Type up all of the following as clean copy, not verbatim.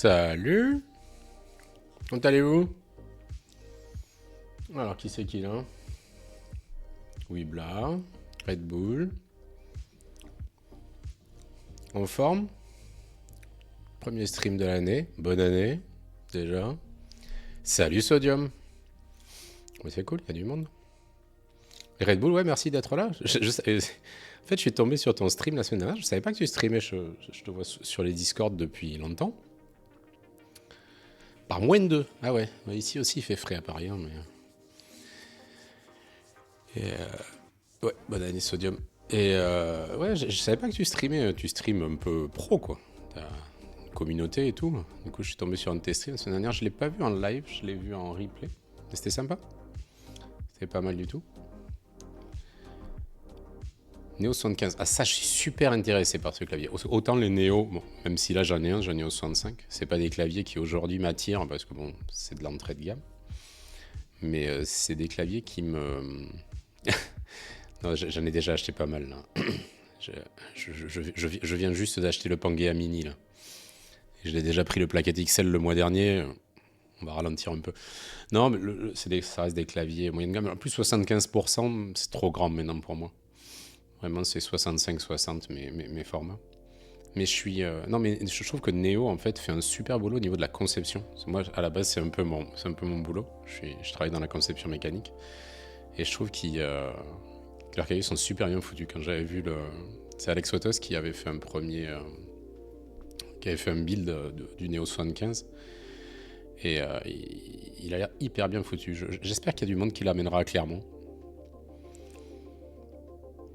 Salut. Comment allez-vous? Alors, qui c'est qui là? Wibla, Red Bull. En forme? Premier stream de l'année. Bonne année, déjà. Salut Sodium. Ouais, c'est cool, il y a du monde. Et Red Bull, ouais, merci d'être là. En fait, je suis tombé sur ton stream la semaine dernière. Je savais pas que tu streamais. Je te vois sur les Discord depuis longtemps. Par moins de 2. Ah ouais, bah, ici aussi il fait frais à Paris. Hein, mais... Et ouais, bonne année Sodium. Et ouais, je savais pas que tu streamais. Tu streams un peu pro, quoi. T'as une communauté et tout. Du coup, je suis tombé sur un de tes streams la semaine dernière. Je l'ai pas vu en live, je l'ai vu en replay. Et c'était sympa. C'était pas mal du tout. Neo 75. Ah ça, je suis super intéressé par ce clavier. Autant les Neo, bon, même si là j'en ai un, j'en ai au 65. C'est pas des claviers qui aujourd'hui m'attirent parce que bon, c'est de l'entrée de gamme. Mais c'est des claviers qui me... Non, j'en ai déjà acheté pas mal là. Je viens juste d'acheter le Pangea Mini là. Et je l'ai déjà pris le plaquette XL le mois dernier. On va ralentir un peu. Non, mais ça reste des claviers moyenne gamme. En plus, 75%, c'est trop grand maintenant pour moi. Vraiment, c'est 65-60 mes formats. Mais je suis... non, mais je trouve que Neo, en fait, fait un super boulot au niveau de la conception. Parce que moi, à la base, c'est un peu mon boulot. Je travaille dans la conception mécanique. Et je trouve que leurs claviers sont super bien foutus. Quand j'avais vu le... C'est Alex Otos qui avait fait un premier... qui avait fait un build du Neo 75. Et il a l'air hyper bien foutu. J'espère qu'il y a du monde qui l'amènera à Clermont.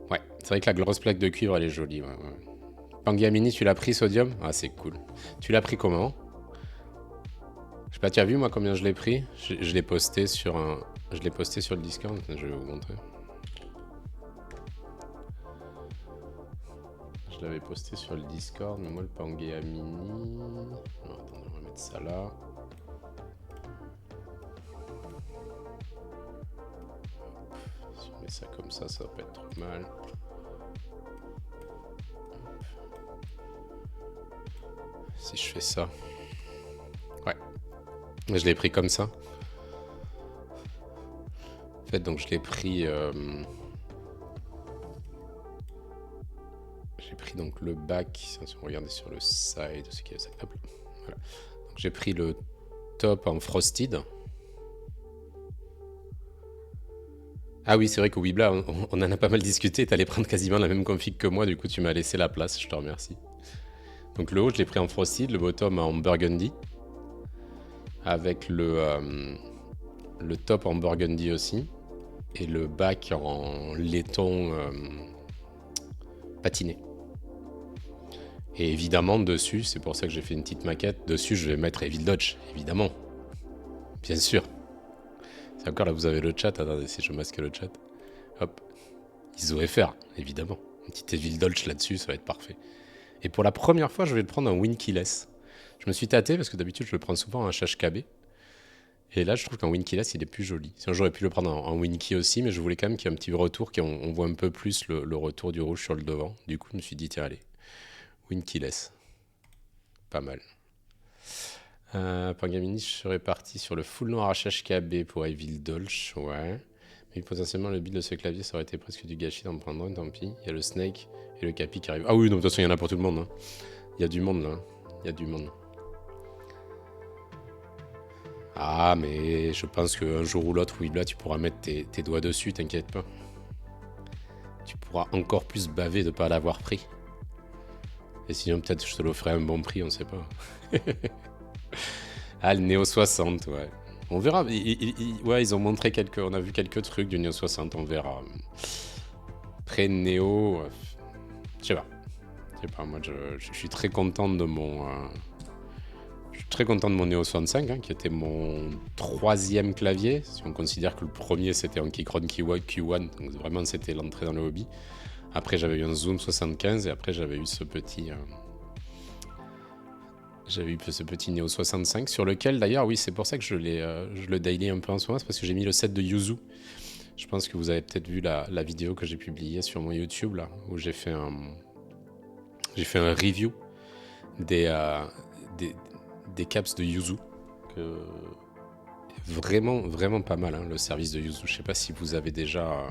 Ouais, c'est vrai que la grosse plaque de cuivre, elle est jolie. Ouais, ouais. Pangea Mini, tu l'as pris Sodium? Ah, c'est cool. Tu l'as pris comment? Je sais pas, tu as vu moi combien je l'ai pris? Je l'ai posté sur un... Je l'ai posté sur le Discord, je vais vous montrer. Je l'avais posté sur le Discord, mais moi le Pangea Mini... Non, attendez, on va mettre ça là. Si on met ça comme ça va pas être trop mal. Si je fais ça... Ouais. Je l'ai pris comme ça. En fait, donc je l'ai pris... J'ai pris donc le back, si on regarde sur le side, ce qui est ça. Hop, voilà. Donc j'ai pris le top en frosted. Ah oui, c'est vrai qu'au Wibla, on en a pas mal discuté. T'allais prendre quasiment la même config que moi, du coup tu m'as laissé la place, je te remercie. Donc le haut, je l'ai pris en frosted, le bottom en burgundy. Avec le top en burgundy aussi. Et le back en laiton patiné. Et évidemment, dessus, c'est pour ça que j'ai fait une petite maquette. Dessus, je vais mettre Evil Dodge, évidemment. Bien sûr. C'est encore là, vous avez le chat. Attendez, si je masque le chat. Hop. ISO FR, évidemment. Une petite Evil Dodge là-dessus, ça va être parfait. Et pour la première fois, je vais le prendre en Winkeyless. Je me suis tâté parce que d'habitude, je le prends souvent en HHKB. Et là, je trouve qu'en Winkeyless, il est plus joli. Sinon, j'aurais pu le prendre en Winkey aussi, mais je voulais quand même qu'il y ait un petit retour, qu'on voit un peu plus le retour du rouge sur le devant. Du coup, je me suis dit, tiens, allez, Winkeyless. Pas mal. Pangea Mini, je serais parti sur le full noir HHKB pour Evil Dolch, ouais. Mais potentiellement, le build de ce clavier, ça aurait été presque du gâchis d'en prendre un, tant pis. Il y a le Snake et le Capi qui arrivent. Ah oui, non, de toute façon, il y en a pour tout le monde. Hein. Il y a du monde, là. Il y a du monde. Ah, mais je pense qu'un jour ou l'autre, Wibla, tu pourras mettre tes doigts dessus, t'inquiète pas. Tu pourras encore plus baver de ne pas l'avoir pris. Et sinon, peut-être je te l'offrirai à un bon prix, on sait pas. Ah, le Neo 60, ouais. On verra. Ouais, ils ont montré on a vu quelques trucs du Neo 60, on verra. Après Neo, je sais pas. Je sais pas, moi je suis très content de mon... je suis très content de mon Neo 65, hein, qui était mon 3e clavier. Si on considère que le premier c'était un Keychron Q1, donc vraiment c'était l'entrée dans le hobby. Après j'avais eu un Zoom 75 et après j'avais eu ce petit... J'avais eu ce petit Neo 65 sur lequel d'ailleurs, oui, c'est pour ça que je le daily un peu en ce moment, c'est parce que j'ai mis le set de Yuzu. Je pense que vous avez peut-être vu la vidéo que j'ai publiée sur mon YouTube là, où j'ai fait un review des des caps de Yuzu. Vraiment, vraiment pas mal, hein, le service de Yuzu. Je sais pas si vous avez déjà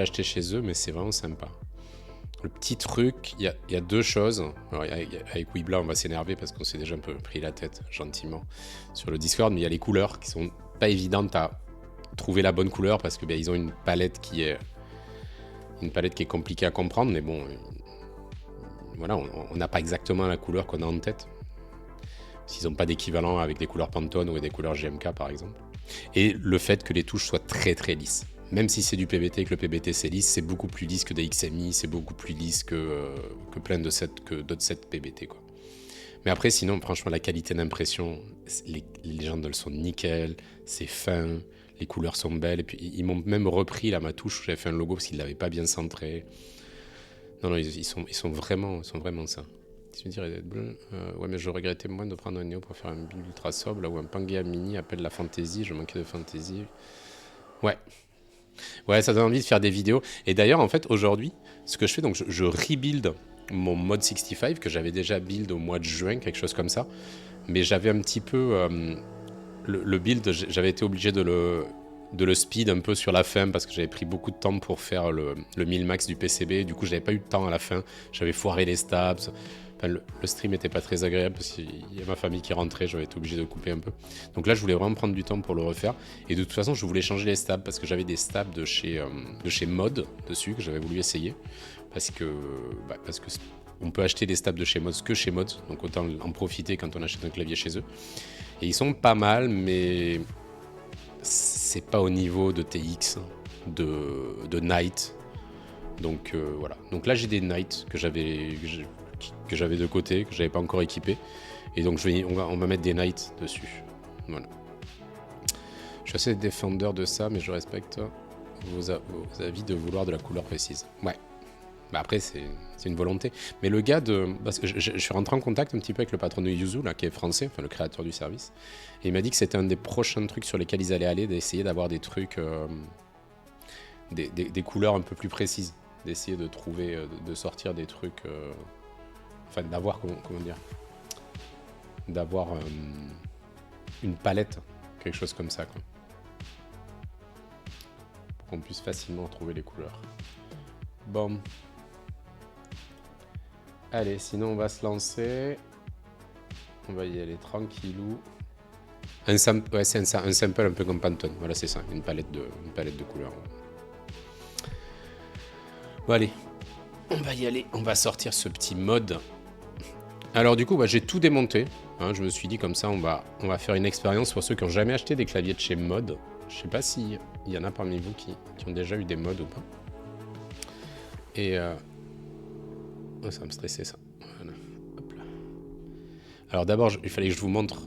acheté chez eux, mais c'est vraiment sympa. Le petit truc, il y a deux choses. Alors, avec Weebla, on va s'énerver parce qu'on s'est déjà un peu pris la tête, gentiment, sur le Discord, mais il y a les couleurs qui sont pas évidentes à trouver la bonne couleur parce que ils ont une palette qui est compliquée à comprendre, mais bon, voilà, on n'a pas exactement la couleur qu'on a en tête. S'ils n'ont pas d'équivalent avec des couleurs Pantone ou des couleurs GMK par exemple. Et le fait que les touches soient très très lisses. Même si c'est du PBT, que le PBT c'est lisse, c'est beaucoup plus lisse que des XMI, c'est beaucoup plus lisse que plein de sets, que d'autres sets PBT, quoi. Mais après, sinon, franchement, la qualité d'impression, les légendes elles sont nickel, c'est fin, les couleurs sont belles. Et puis ils m'ont même repris là ma touche où j'avais fait un logo parce qu'ils l'avaient pas bien centré. Non, ils sont vraiment ça. Tu me dis Red Bull, ouais, mais je regrettais moins de prendre un Neo pour faire un build ultra sobre, là où un Pangea Mini appelle la fantasy, je manquais de fantasy. Ouais, ça donne envie de faire des vidéos. Et d'ailleurs, en fait, aujourd'hui, ce que je fais, donc je rebuild mon mode 65 que j'avais déjà build au mois de juin, quelque chose comme ça. Mais j'avais un petit peu le build, j'avais été obligé de le speed un peu sur la fin parce que j'avais pris beaucoup de temps pour faire le 1000 max du PCB. Du coup, j'avais pas eu de temps à la fin. J'avais foiré les stabs. Enfin, le stream n'était pas très agréable parce qu'il y a ma famille qui rentrait. J'avais été obligé de couper un peu. Donc là, je voulais vraiment prendre du temps pour le refaire. Et de toute façon, je voulais changer les stabs parce que j'avais des stabs de chez Mod dessus que j'avais voulu essayer. Parce que on peut acheter des stabs de chez Mod que chez Mod. Donc autant en profiter quand on achète un clavier chez eux. Et ils sont pas mal, mais c'est pas au niveau de TX, de Knight. Donc voilà. Donc là j'ai des Knight que j'avais de côté, que j'avais pas encore équipé. Et donc on va mettre des Knight dessus. Voilà. Je suis assez défendeur de ça, mais je respecte vos avis de vouloir de la couleur précise. Ouais. Bah après c'est une volonté. Mais le gars parce que je suis rentré en contact un petit peu avec le patron de Yuzu, là, qui est français, enfin le créateur du service. Et il m'a dit que c'était un des prochains trucs sur lesquels ils allaient aller, d'essayer d'avoir des trucs, des couleurs un peu plus précises, d'essayer de trouver, de sortir des trucs, enfin d'avoir, comment dire, d'avoir une palette, quelque chose comme ça, quoi. Pour qu'on puisse facilement trouver les couleurs. Bon. Allez, sinon on va se lancer. On va y aller tranquillou. Ouais, c'est un sample un peu comme Pantone. Voilà, c'est ça, une palette de couleurs. Bon, allez, on va y aller. On va sortir ce petit mode. Alors du coup, j'ai tout démonté. Hein, je me suis dit comme ça, on va faire une expérience pour ceux qui n'ont jamais acheté des claviers de chez Mod. Je sais pas s'il y en a parmi vous qui ont déjà eu des mods ou pas. Et oh, ça va me stresser ça. Voilà. Hop là. Alors d'abord, il fallait que je vous montre.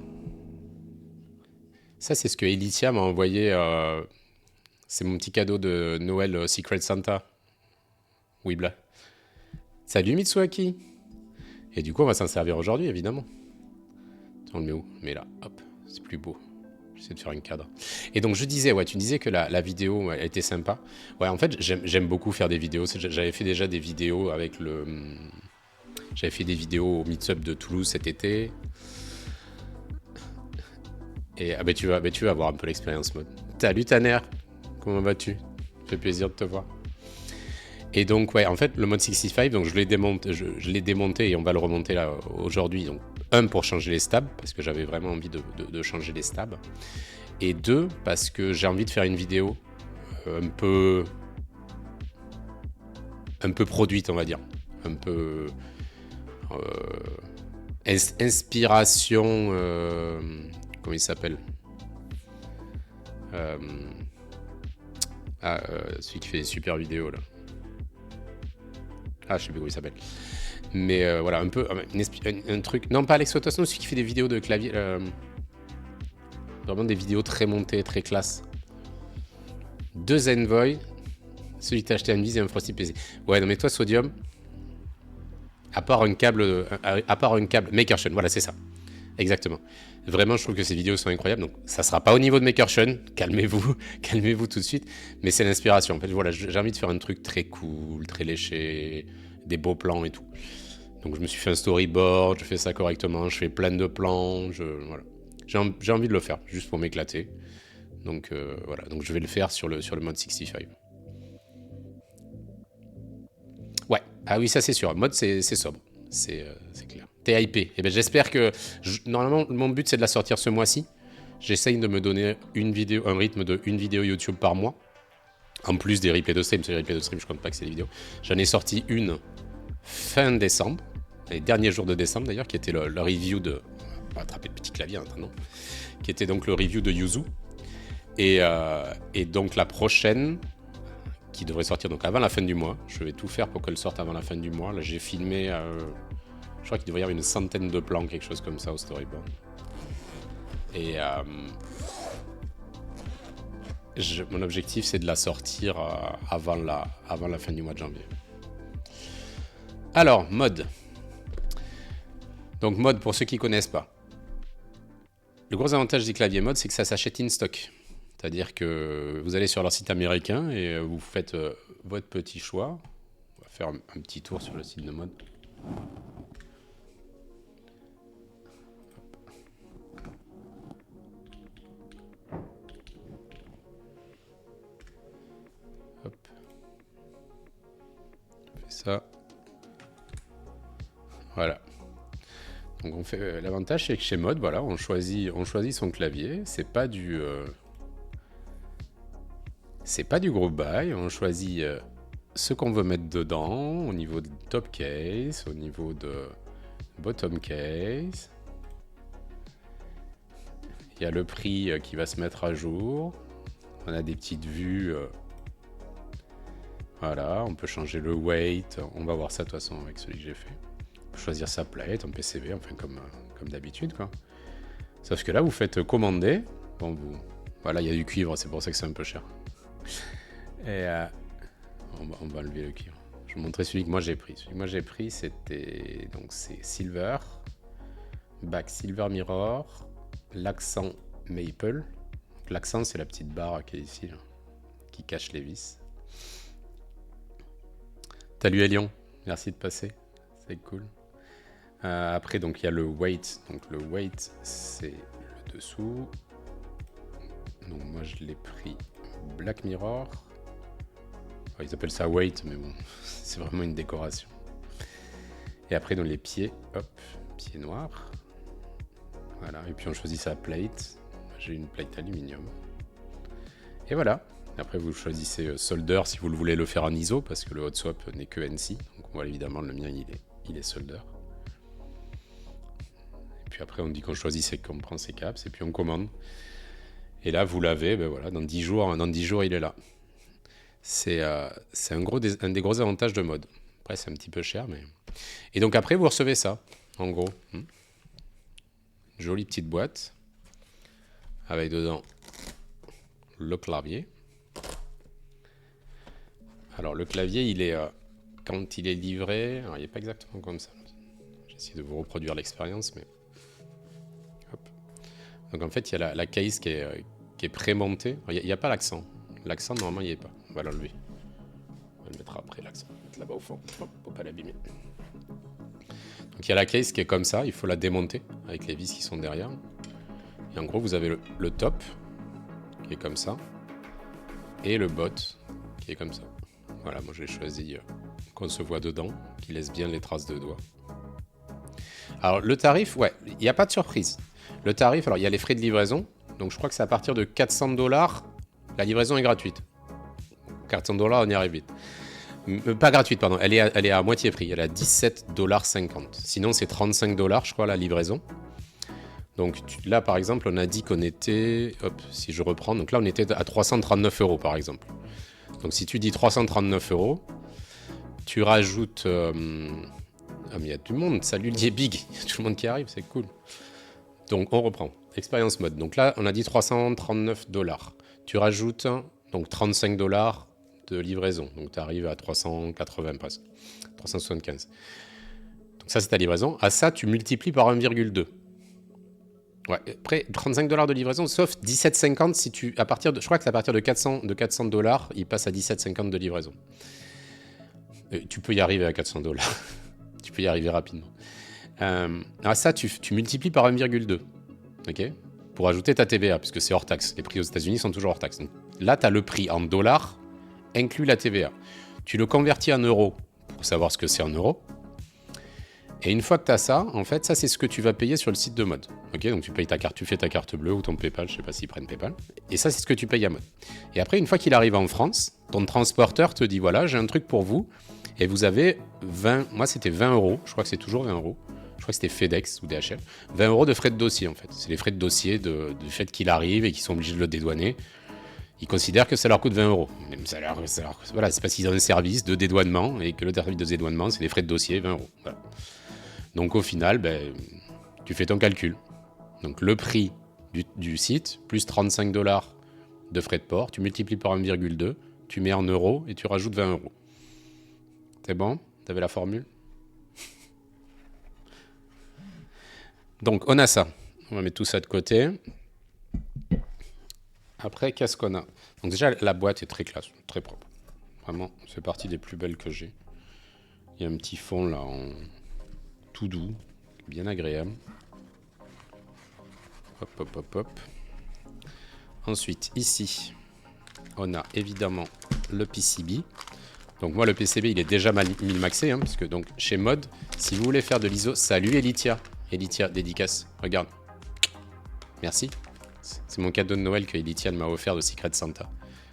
Ça, c'est ce que Elitia m'a envoyé. C'est mon petit cadeau de Noël Secret Santa. Weebla. Salut Mitsuaki. Et du coup, on va s'en servir aujourd'hui, évidemment. On le met où? Mais là, hop, c'est plus beau. J'essaie de faire un cadre. Et donc, je disais, ouais, tu disais que la vidéo elle était sympa. Ouais, en fait, j'aime beaucoup faire des vidéos. J'avais fait déjà des vidéos avec le... J'avais fait des vidéos au Meetup de Toulouse cet été. Et tu vas avoir un peu l'expérience mode. Salut Tanner, comment vas-tu? Ça fait plaisir de te voir. Et donc, ouais, en fait, le mode 65, donc je l'ai démonté et on va le remonter là aujourd'hui. Donc, pour changer les stabs, parce que j'avais vraiment envie de changer les stabs. Et 2, parce que j'ai envie de faire une vidéo un peu produite, on va dire. Un peu inspiration, comment il s'appelle, celui qui fait des super vidéos là. Ah, je sais plus comment il s'appelle. Mais voilà, un peu un truc. Non, pas Alex Otos, non, celui qui fait des vidéos de clavier. Vraiment des vidéos très montées, très classe. 2 Envoy. Celui que t'as acheté à Envise et un Frosty PC. Ouais, non, mais toi, Sodium. À part un câble Makershun, voilà, c'est ça. Exactement. Vraiment, je trouve que ces vidéos sont incroyables. Donc, ça sera pas au niveau de Makershun. Calmez-vous, calmez-vous tout de suite. Mais c'est l'inspiration. En fait, voilà, j'ai envie de faire un truc très cool, très léché, des beaux plans et tout. Donc je me suis fait un storyboard, je fais ça correctement, je fais plein de plans, voilà. J'ai envie de le faire, juste pour m'éclater. Donc voilà, donc je vais le faire sur le mode 65. Ouais, ah oui, ça c'est sûr, mode c'est sobre, c'est clair. T'es hypé. Et ben j'espère que... Normalement, mon but c'est de la sortir ce mois-ci. J'essaye de me donner un rythme de une vidéo YouTube par mois. En plus des replays de stream, c'est les replays de stream, je compte pas que c'est des vidéos. J'en ai sorti une fin décembre, les derniers jours de décembre d'ailleurs, qui était le review de... On va attraper le petit clavier maintenant. Qui était donc le review de Yuzu. Et donc la prochaine, qui devrait sortir donc avant la fin du mois, je vais tout faire pour qu'elle sorte avant la fin du mois. Là j'ai filmé, je crois qu'il devrait y avoir une centaine de plans, quelque chose comme ça au storyboard. Et mon objectif c'est de la sortir avant la fin du mois de janvier. Alors, mode. Donc mode, pour ceux qui ne connaissent pas. Le gros avantage des claviers mode, c'est que ça s'achète in stock. C'est-à-dire que vous allez sur leur site américain et vous faites votre petit choix. On va faire un petit tour sur le site de mode. Hop. On fait ça. Voilà. Donc on fait l'avantage c'est que chez Mode, voilà, on choisit son clavier. C'est pas du group buy. On choisit ce qu'on veut mettre dedans au niveau de top case, au niveau de bottom case. Il y a le prix qui va se mettre à jour. On a des petites vues. Voilà, on peut changer le weight. On va voir ça de toute façon avec celui que j'ai fait. On peut choisir sa plate en PCB, enfin comme d'habitude quoi. Sauf que là, vous faites commander. Bon, voilà, il y a du cuivre, c'est pour ça que c'est un peu cher. Et on va enlever le cuivre. Je vais vous montrer celui que moi j'ai pris. Celui que moi j'ai pris, c'était donc c'est silver, back silver mirror, l'accent maple. L'accent, c'est la petite barre qui est ici, là, qui cache les vis. Salut Elion, merci de passer, c'est cool. Après, donc il y a le weight. Donc le weight, c'est le dessous. Donc moi je l'ai pris Black Mirror. Enfin, ils appellent ça weight, mais bon, c'est vraiment une décoration. Et après dans les pieds, hop, pieds noirs. Voilà, et puis on choisit sa plate. J'ai une plate aluminium. Et voilà. Après vous choisissez solder si vous voulez le faire en ISO, parce que le hot swap n'est que NC. Donc voilà, évidemment le mien il est solder. Et puis après on dit qu'on choisit, c'est qu'on prend ses caps et puis on commande. Et là vous l'avez, ben voilà, dans 10 jours il est là. C'est un des gros avantages de Mode. Après c'est un petit peu cher, mais... Et donc après vous recevez ça, en gros. Une jolie petite boîte, avec dedans le clavier. Alors le clavier, il est, quand il est livré, alors il n'est pas exactement comme ça. J'essaie de vous reproduire l'expérience, mais... Hop. Donc en fait, il y a la case qui est pré-montée. Il n'y a pas l'accent. L'accent, normalement, il n'y est pas. On va l'enlever. On va le mettre après, l'accent. Là-bas au fond. Hop, faut pas l'abîmer. Donc il y a la case qui est comme ça. Il faut la démonter avec les vis qui sont derrière. Et en gros, vous avez le top qui est comme ça. Et le bot qui est comme ça. Voilà, moi j'ai choisi qu'on se voit dedans, qui laisse bien les traces de doigts. Alors le tarif, ouais, il n'y a pas de surprise. Le tarif, alors il y a les frais de livraison, donc je crois que c'est à partir de 400$, la livraison est gratuite. 400$, on y arrive vite. Pas gratuite, pardon, elle est à moitié prix, elle est à 17,50$. Sinon c'est 35$, je crois, la livraison. Donc là par exemple, on a dit qu'on était, hop, si je reprends, donc là on était à 339€ par exemple. Donc si tu dis 339€, tu rajoutes... Ah mais il y a tout le monde, salut le big, il y a tout le monde qui arrive, c'est cool. Donc on reprend, expérience mode. Donc là on a dit 339$. Tu rajoutes donc 35$ de livraison. Donc tu arrives à 380 presque, 375. Donc ça c'est ta livraison. À ça tu multiplies par 1,2. Ouais, après 35$ de livraison, sauf 17,50 si tu je crois que c'est à partir de 400$, il passe à 17,50 de livraison. Tu peux y arriver à 400$. tu peux y arriver rapidement. Alors ça, tu multiplies par 1,2. Ok, pour ajouter ta TVA, puisque c'est hors taxe. Les prix aux États-Unis sont toujours hors taxe. Donc, là, tu as le prix en dollars, inclus la TVA. Tu le convertis en euros pour savoir ce que c'est en euros. Et une fois que tu as ça, en fait, ça, c'est ce que tu vas payer sur le site de Mode. Ok, donc tu payes ta carte, tu fais ta carte bleue ou ton PayPal, je sais pas s'ils prennent PayPal. Et ça, c'est ce que tu payes à Mode. Et après, une fois qu'il arrive en France, ton transporteur te dit voilà, j'ai un truc pour vous. Et vous avez 20, moi c'était 20 euros, je crois que c'est toujours 20 euros. Je crois que c'était FedEx ou DHL. 20 euros de frais de dossier en fait. C'est les frais de dossier du fait qu'il arrive et qu'ils sont obligés de le dédouaner. Ils considèrent que ça leur coûte 20 euros. Même voilà, c'est parce qu'ils ont un service de dédouanement et que le service de dédouanement, c'est les frais de dossier, 20 euros. Voilà. Donc au final, tu fais ton calcul. Donc le prix du site, plus 35 $ de frais de port, tu multiplies par 1,2, tu mets en euros et tu rajoutes 20 euros. C'est bon? T'avais la formule? Donc on a ça. On va mettre tout ça de côté. Après, qu'est-ce qu'on a? Donc déjà, la boîte est très classe, très propre. Vraiment, c'est partie des plus belles que j'ai. Il y a un petit fond là en tout doux, bien agréable. Hop, hop, hop, hop. Ensuite, ici, on a évidemment le PCB. Donc moi, le PCB, il est déjà min-maxé, hein, parce que donc, chez Mode, si vous voulez faire de l'ISO... Salut Elitia. Elitia, dédicace. Regarde. Merci. C'est mon cadeau de Noël que Elitia m'a offert de Secret Santa.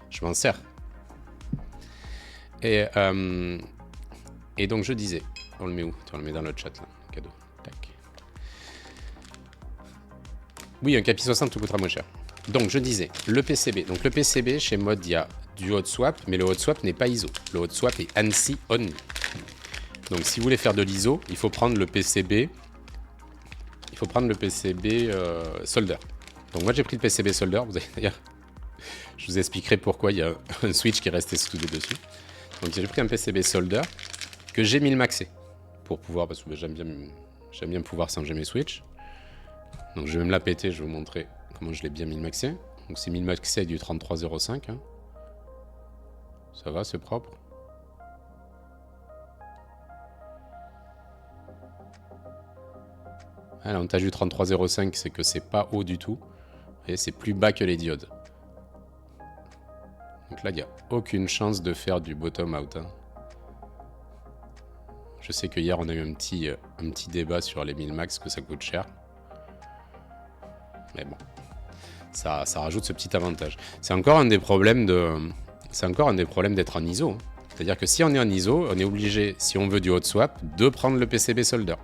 Je m'en sers. Et donc, je disais... On le met où? On le met dans le chat, là, le cadeau. Tac. Oui, un Capi 60 tout coûtera moins cher. Donc, je disais, le PCB. Donc, le PCB, chez Mode, il y a du hot swap, mais le hot swap n'est pas ISO. Le hot swap est ANSI only. Donc, si vous voulez faire de l'ISO, il faut prendre le PCB. Il faut prendre le PCB solder. Donc, moi, j'ai pris le PCB solder. Vous allez d'ailleurs, je vous expliquerai pourquoi il y a un switch qui est resté soudé dessus. Donc, j'ai pris un PCB solder que j'ai min-maxé pour pouvoir, parce que j'aime bien pouvoir changer mes switches. Donc, je vais me la péter. Je vais vous montrer comment je l'ai bien min-maxé. Donc, c'est min-maxé avec du 3305. Hein. Ça va, c'est propre. Alors, on t'a du 3305, c'est que c'est pas haut du tout. Et c'est plus bas que les diodes. Donc là, il n'y a aucune chance de faire du bottom out. Hein. Je sais que hier, on a eu un petit débat sur les 1000 max, que ça coûte cher. Mais bon, ça rajoute ce petit avantage. C'est encore un des problèmes d'être en ISO. Hein. C'est-à-dire que si on est en ISO, on est obligé, si on veut du hot swap, de prendre le PCB solder.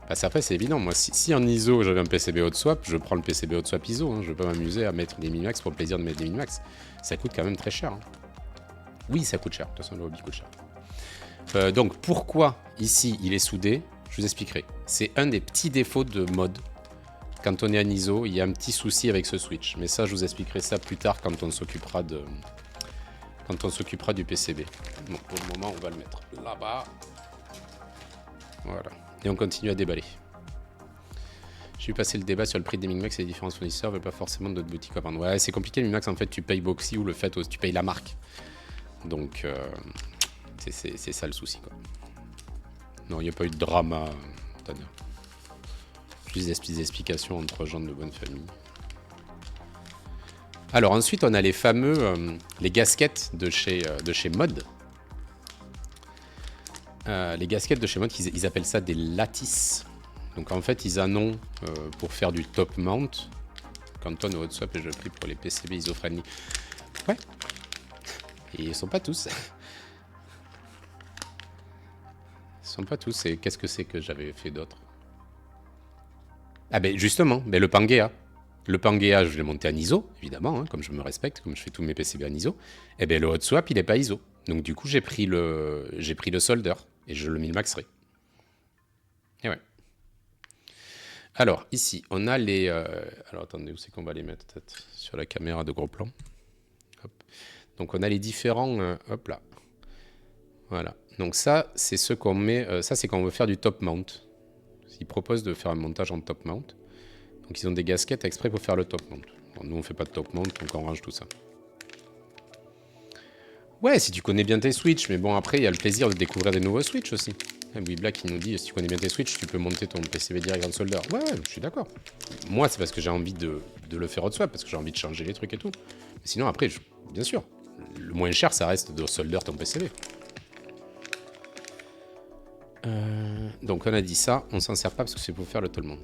Parce qu'après, c'est évident. Moi, si en ISO, j'avais un PCB hot swap, je prends le PCB hot swap ISO. Hein. Je ne vais pas m'amuser à mettre des minimax pour le plaisir de mettre des minimax. Ça coûte quand même très cher. Hein. Oui, ça coûte cher. De toute façon, le hobby coûte cher. Donc, pourquoi ici, il est soudé? Je vous expliquerai. C'est un des petits défauts de Mode. Quand on est en ISO, il y a un petit souci avec ce switch. Mais ça, je vous expliquerai ça plus tard quand on s'occupera du PCB. Bon, pour le moment, on va le mettre là-bas. Voilà. Et on continue à déballer. J'ai vu passer le débat sur le prix des Minimax et les différents fournisseurs, mais pas forcément d'autres boutiques à vendre. Ouais, c'est compliqué, les Minimax, en fait, tu payes Boxy ou le fait, tu payes la marque. Donc, c'est ça le souci, quoi. Non, il n'y a pas eu de drama, Tania. Juste des petites explications entre gens de bonne famille. Alors, ensuite, on a les fameux, les gasquettes de chez Mode. Les gasquettes de chez Mode, ils appellent ça des lattices. Donc en fait, ils en ont pour faire du top mount. Canton au hot swap et je le pris pour les PCB iso-friendly. Ouais. Et ils sont pas tous. Ils sont pas tous. Et qu'est-ce que c'est que j'avais fait d'autre? Ah ben justement, ben le Pangea. Le Pangea, je l'ai monté en ISO, évidemment, hein, comme je me respecte, comme je fais tous mes PCB en ISO. Et ben le hot swap, il n'est pas ISO. Donc du coup, j'ai pris le solder et je le min-maxerai. Et ouais. Alors, ici, on a les... alors, attendez, où c'est qu'on va les mettre? Peut-être sur la caméra de gros plan. Hop. Donc, on a les différents... hop là. Voilà. Donc ça, c'est ce qu'on met... ça, c'est quand on veut faire du top mount. Ils proposent de faire un montage en top mount. Donc, ils ont des gasquettes exprès pour faire le top mount. Bon, nous, on ne fait pas de top mount, donc on range tout ça. Ouais, si tu connais bien tes switches, mais bon, après, il y a le plaisir de découvrir des nouveaux switches aussi. Oui, Black qui nous dit, si tu connais bien tes switches, tu peux monter ton PCB direct dans le solder. Ouais, je suis d'accord. Moi, c'est parce que j'ai envie de le faire hot swap, parce que j'ai envie de changer les trucs et tout. Mais sinon, après, bien sûr, le moins cher, ça reste de solder ton PCB. Donc on a dit ça, on s'en sert pas parce que c'est pour faire le tout le monde.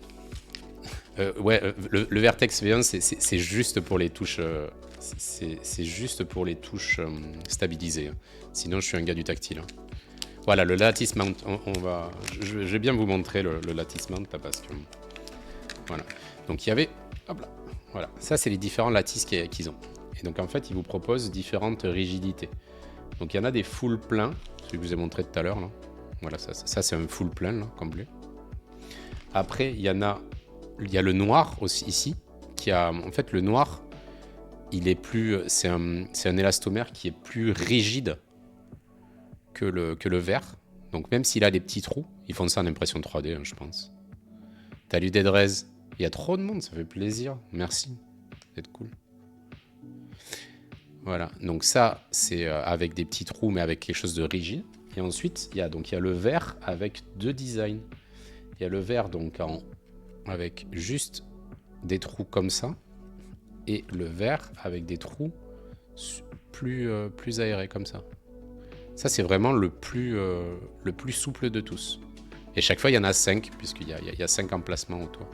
Le Vertex V1 c'est juste pour les touches, c'est juste pour les touches stabilisées. Sinon je suis un gars du tactile. Voilà le lattice mount, je vais bien vous montrer le lattice mount là, parce que voilà. Donc il y avait, hop là, voilà, ça c'est les différents lattices qu'ils ont. Et donc en fait ils vous proposent différentes rigidités. Donc il y en a des full pleins, celui que je vous ai montré tout à l'heure là. Voilà, ça c'est un full plein là, complet. Après, il y a le noir aussi ici, qui a en fait le noir, il est plus, c'est un élastomère qui est plus rigide que le vert. Donc même s'il a des petits trous, ils font ça en impression 3D, hein, je pense. Salut Deadrez, il y a trop de monde, ça fait plaisir, merci, c'est cool. Voilà, donc ça c'est avec des petits trous mais avec quelque chose de rigide. Et ensuite, il y a le vert avec deux designs. Il y a le vert donc avec juste des trous comme ça, et le vert avec des trous plus aérés comme ça. Ça, c'est vraiment le plus souple de tous. Et chaque fois, il y en a 5, puisqu'il y a 5 emplacements autour.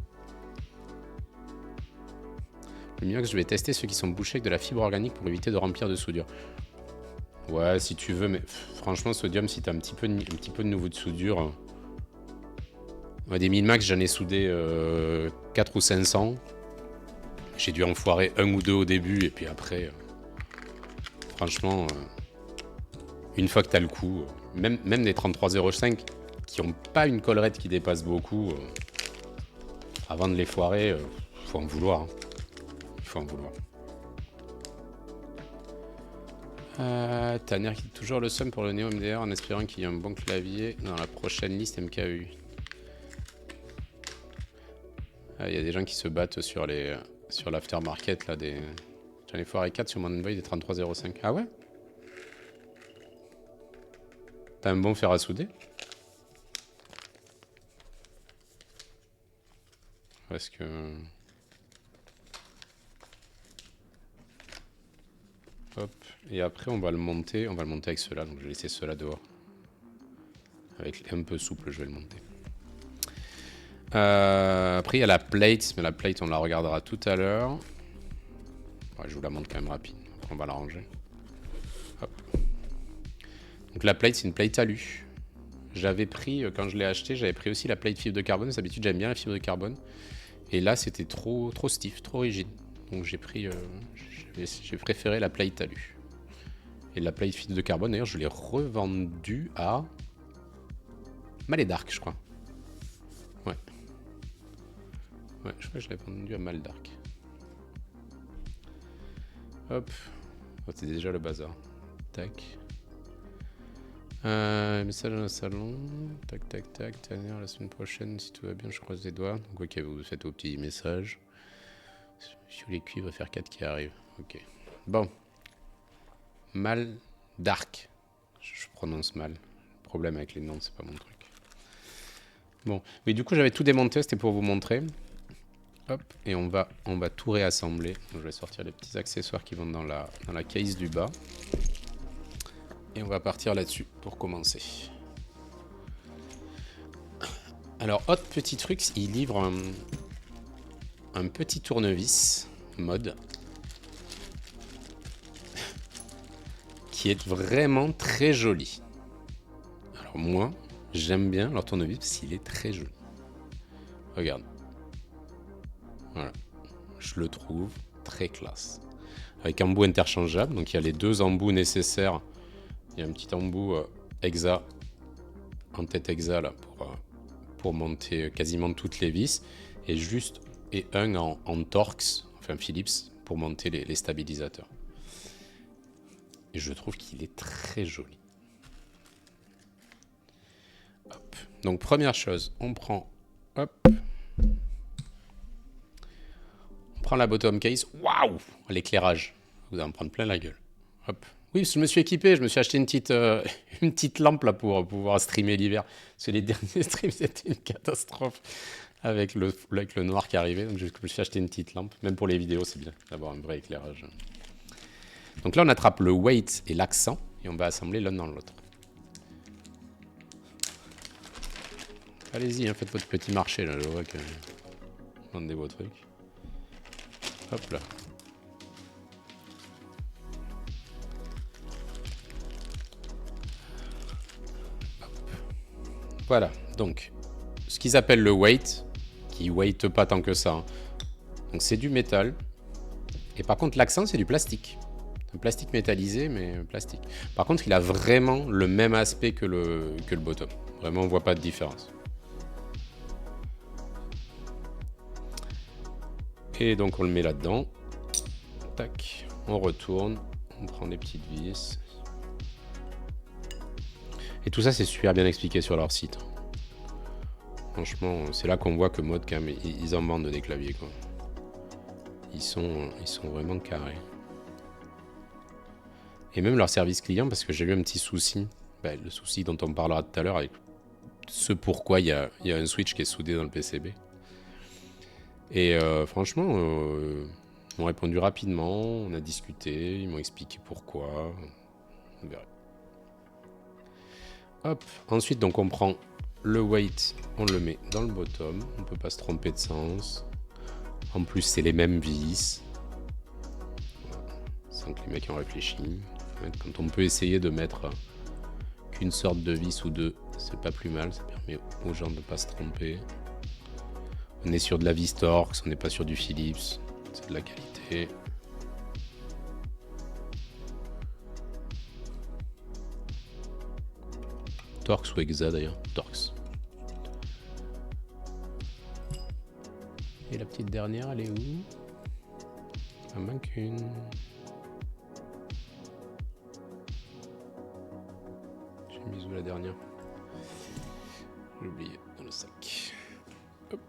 Le mieux que je vais tester ceux qui sont bouchés avec de la fibre organique pour éviter de remplir de soudure. Ouais, si tu veux, mais franchement, sodium, si t'as un petit peu de nouveau de soudure. Des Minmax, j'en ai soudé 4 ou 500. J'ai dû en foirer un ou deux au début, et puis après, franchement, une fois que t'as le coup, même des 3305 qui n'ont pas une collerette qui dépasse beaucoup, avant de les foirer, faut en vouloir. Hein. Il faut en vouloir. Tanner qui dit toujours le seum pour le Neo MDR en espérant qu'il y ait un bon clavier dans la prochaine liste MKU. Il y a des gens qui se battent sur l'aftermarket là, j'en ai foiré 4 sur mon Envoy des 3305. Ah ouais? T'as un bon fer à souder? Parce que... Hop. Et après, on va le monter avec ceux-là. Donc, je vais laisser ceux-là dehors. Avec un peu souple, je vais le monter. Après, il y a la plate. Mais la plate, on la regardera tout à l'heure. Ouais, je vous la montre quand même rapide. Après, on va la ranger. Hop. Donc, la plate, c'est une plate alu. J'avais pris, quand je l'ai acheté, j'avais pris aussi la plate fibre de carbone. D'habitude, j'aime bien la fibre de carbone. Et là, c'était trop stiff, trop rigide. Donc, j'ai préféré la plate alu. Et la plate fibre de carbone, d'ailleurs, je l'ai revendue à Malédark, je crois. Ouais. Ouais, je crois que je l'ai vendue à Maldark. Hop. Oh, c'est déjà le bazar. Tac. Message dans le salon. Tac, tac, tac. Tanner, la semaine prochaine, si tout va bien, je croise les doigts. Donc, ok, vous faites vos petits messages. Sur les cuivres, faire 4 qui arrivent. Ok. Bon. Maldark. Je prononce mal. Le problème avec les noms, c'est pas mon truc. Bon. Oui, du coup, j'avais tout démonté. C'était pour vous montrer. Hop. Et on va tout réassembler. Donc, je vais sortir les petits accessoires qui vont dans la case du bas. Et on va partir là-dessus pour commencer. Alors, autre petit truc, il livre un petit tournevis mode qui est vraiment très joli. Alors moi, j'aime bien leur tournevis parce qu'il est très joli. Regarde. Voilà. Je le trouve très classe. Avec embout interchangeable, donc il y a les deux embouts nécessaires. Il y a un petit embout hexa, en tête hexa là, pour monter quasiment toutes les vis. Et un en Torx, enfin Philips, pour monter les stabilisateurs. Et je trouve qu'il est très joli. Hop. Donc première chose, on prend la bottom case. Waouh, l'éclairage, vous allez en prendre plein la gueule. Hop. Oui, je me suis équipé, je me suis acheté une petite lampe là pour pouvoir streamer l'hiver. Parce que les derniers streams, c'était une catastrophe avec le noir qui arrivait. Donc je me suis acheté une petite lampe. Même pour les vidéos, c'est bien d'avoir un vrai éclairage. Donc là, on attrape le weight et l'accent et on va assembler l'un dans l'autre. Allez-y, hein, faites votre petit marché là, je vois que vous vendez vos trucs. Hop là. Voilà, donc ce qu'ils appellent le weight, qui weight pas tant que ça. Hein. Donc c'est du métal. Et par contre, l'accent, c'est du plastique. Un plastique métallisé, mais plastique. Par contre, il a vraiment le même aspect que le bottom. Vraiment, on voit pas de différence. Et donc, on le met là-dedans. Tac, on retourne. On prend des petites vis. Et tout ça, c'est super bien expliqué sur leur site. Franchement, c'est là qu'on voit que Modcam, ils en vendent des claviers, quoi. Ils sont vraiment carrés. Et même leur service client, parce que j'ai eu un petit souci, le souci dont on parlera tout à l'heure, avec ce pourquoi il y a un switch qui est soudé dans le PCB. Et franchement, ils m'ont répondu rapidement, on a discuté, ils m'ont expliqué pourquoi. On verra. Hop, ensuite donc on prend le weight, on le met dans le bottom, on peut pas se tromper de sens. En plus c'est les mêmes vis, sans que les mecs en réfléchissent. Quand on peut essayer de mettre qu'une sorte de vis ou deux, c'est pas plus mal, ça permet aux gens de ne pas se tromper. On est sur de la vis Torx, on n'est pas sur du Philips, c'est de la qualité. Torx ou Exa d'ailleurs, Torx. Et la petite dernière, elle est où? Il en manque une. J'ai mis où la dernière? J'ai oublié dans le sac. Hop.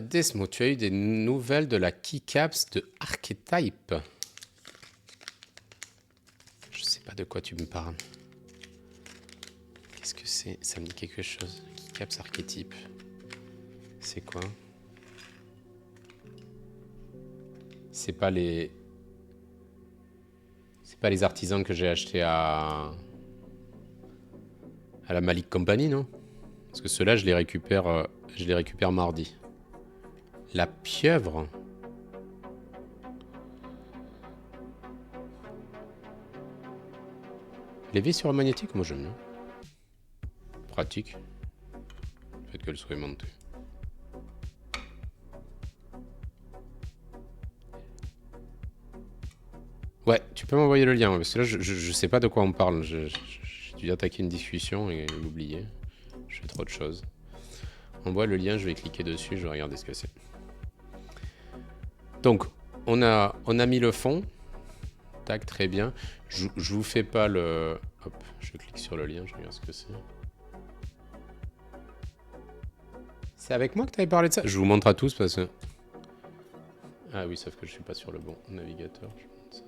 Desmo, tu as eu des nouvelles de la keycaps de Archetype? Je sais pas de quoi tu me parles. Qu'est-ce que c'est? Ça me dit quelque chose. Keycaps Archetype. C'est quoi? C'est pas les artisans que j'ai achetés à la Malik Company, non? Parce que ceux-là, je les récupère mardi. La pieuvre. Les vis sur un magnétique, moi j'aime bien. Pratique. Le fait qu'elle soit aimantée. Ouais, tu peux m'envoyer le lien, parce que là, je sais pas de quoi on parle. J'ai dû attaquer une discussion et l'oublier. Je fais trop de choses. Envoie le lien, je vais cliquer dessus, je vais regarder ce que c'est. Donc, on a mis le fond. Tac, très bien. Je vous fais pas le... Hop, je clique sur le lien, je regarde ce que c'est. C'est avec moi que tu avais parlé de ça? Je vous montre à tous parce que... Ah oui, sauf que je suis pas sur le bon navigateur. Je montre ça.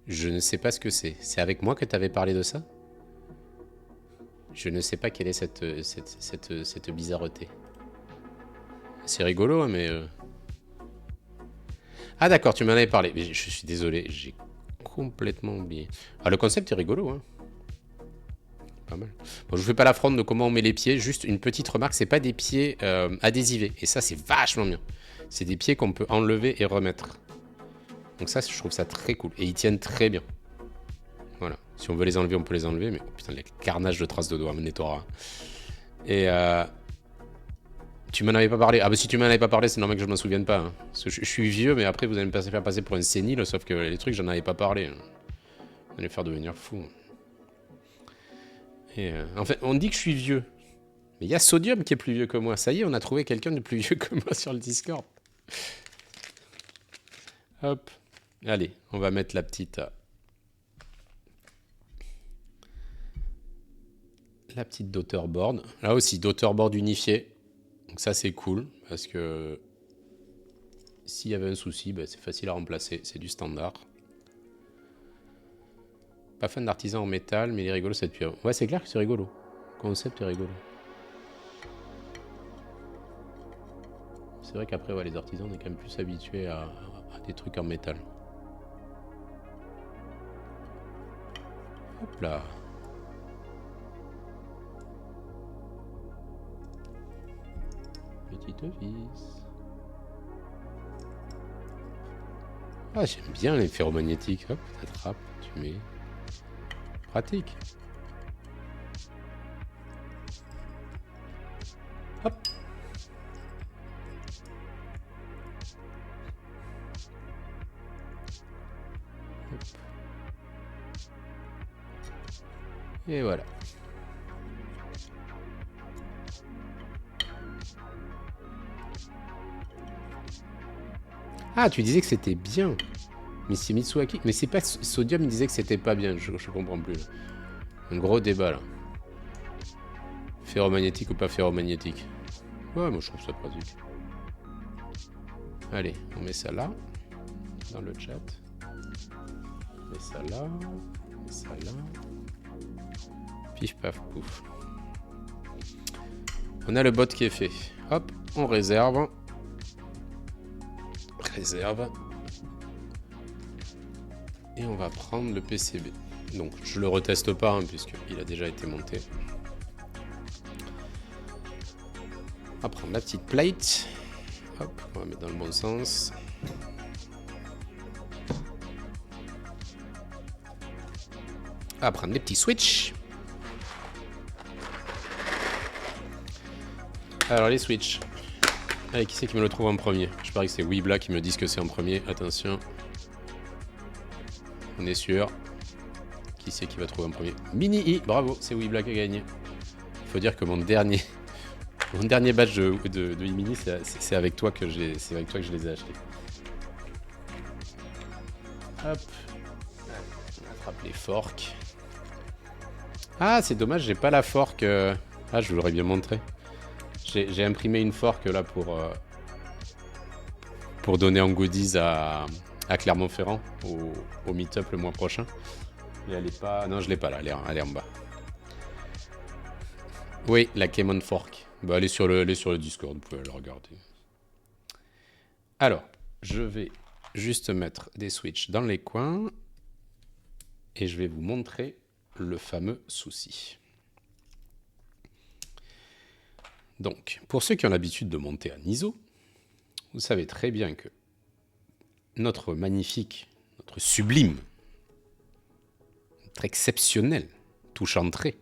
Je ne sais pas ce que c'est. C'est avec moi que tu avais parlé de ça? Je ne sais pas quelle est cette bizarreté. C'est rigolo, hein, mais... Ah d'accord, tu m'en avais parlé. Mais je suis désolé, j'ai complètement oublié. Ah, le concept est rigolo, hein. Pas mal. Bon, je vous fais pas l'affront de comment on met les pieds. Juste une petite remarque, c'est pas des pieds adhésivés. Et ça, c'est vachement bien. C'est des pieds qu'on peut enlever et remettre. Donc ça, je trouve ça très cool. Et ils tiennent très bien. Voilà. Si on veut les enlever, on peut les enlever. Mais oh, putain, les carnages de traces de doigts, Nettora. Et tu m'en avais pas parlé. Ah bah si tu m'en avais pas parlé, c'est normal que je m'en souvienne pas. Hein. Parce que je suis vieux, mais après vous allez me faire passer pour un sénile, sauf que les trucs, j'en avais pas parlé. Vous allez me faire devenir fou. Et en fait, on dit que je suis vieux. Mais il y a Sodium qui est plus vieux que moi. Ça y est, on a trouvé quelqu'un de plus vieux que moi sur le Discord. Hop. Allez, on va mettre la petite daughterboard. Là aussi, daughterboard unifié. Donc ça, c'est cool parce que s'il y avait un souci, bah, c'est facile à remplacer. C'est du standard. Pas fan d'artisan en métal, mais il est rigolo cette pierre. Ouais, c'est clair que c'est rigolo. Le concept est rigolo. C'est vrai qu'après, ouais, les artisans, on est quand même plus habitués à des trucs en métal. Hop là. Petite vis. Ah, j'aime bien les ferromagnétiques. Hop, t'attrapes, tu mets. Pratique. Hop. Hop. Et voilà. Ah, tu disais que c'était bien. Mais c'est Mitsuaki. Mais c'est pas Sodium, il disait que c'était pas bien. Je comprends plus. Là. Un gros débat là. Ferromagnétique ou pas ferromagnétique. Ouais, moi je trouve ça pratique. Allez, on met ça là. Dans le chat. On met ça là. On met ça là. Pif paf pouf. On a le bot qui est fait. Hop, on réserve. Réserve. Et on va prendre le PCB. Donc je le reteste pas hein, puisqu'il a déjà été monté. On va prendre la petite plate. Hop, on va mettre dans le bon sens. On va prendre les petits switches. Alors les switches. Allez, qui c'est qui me le trouve en premier? Je parie que c'est Weebla qui me dit que c'est en premier. Attention. On est sûr. Qui c'est qui va trouver en premier? Mini I, bravo, c'est Weebla qui a gagné. Il faut dire que mon dernier badge de E-Mini, c'est avec toi que je les ai achetés. Hop. On attrape les forks. Ah, c'est dommage, j'ai pas la fork. Ah, je vous l'aurais bien montré. J'ai imprimé une fork là pour donner en goodies à Clermont-Ferrand au meet-up le mois prochain. Mais elle est pas... Non, je l'ai pas là, elle est en bas. Oui, la Kemon Fork. Bah, elle est sur le Discord, vous pouvez le regarder. Alors, je vais juste mettre des switches dans les coins et je vais vous montrer le fameux souci. Donc, pour ceux qui ont l'habitude de monter en ISO, vous savez très bien que notre magnifique, notre sublime, notre exceptionnel touche en trait,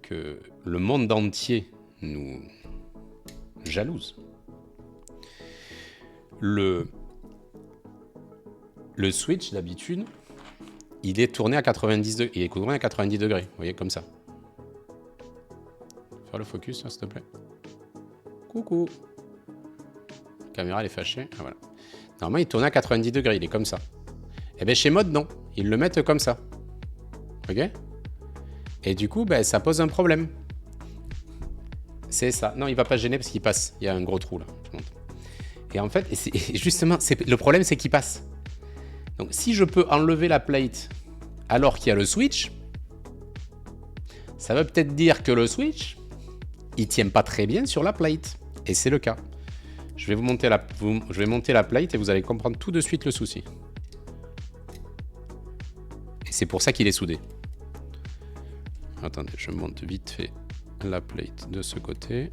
que le monde entier nous jalouse. Le switch, d'habitude, il est tourné à 90 degrés. Il est tourné à 90 degrés, vous voyez, comme ça. Faire le focus, s'il te plaît. Coucou. La caméra, elle est fâchée. Ah, voilà. Normalement, il tourne à 90 degrés, il est comme ça. Et bien, chez Mode, non. Ils le mettent comme ça. Ok? Et du coup, ben, ça pose un problème. C'est ça. Non, il va pas se gêner parce qu'il passe. Il y a un gros trou, là. Je montre. Et en fait, justement, le problème, c'est qu'il passe. Donc, si je peux enlever la plate alors qu'il y a le switch, ça veut peut-être dire que le switch, il tient pas très bien sur la plate. Et c'est le cas. Je vais monter la plate et vous allez comprendre tout de suite le souci. Et c'est pour ça qu'il est soudé. Attendez, je monte vite fait la plate de ce côté.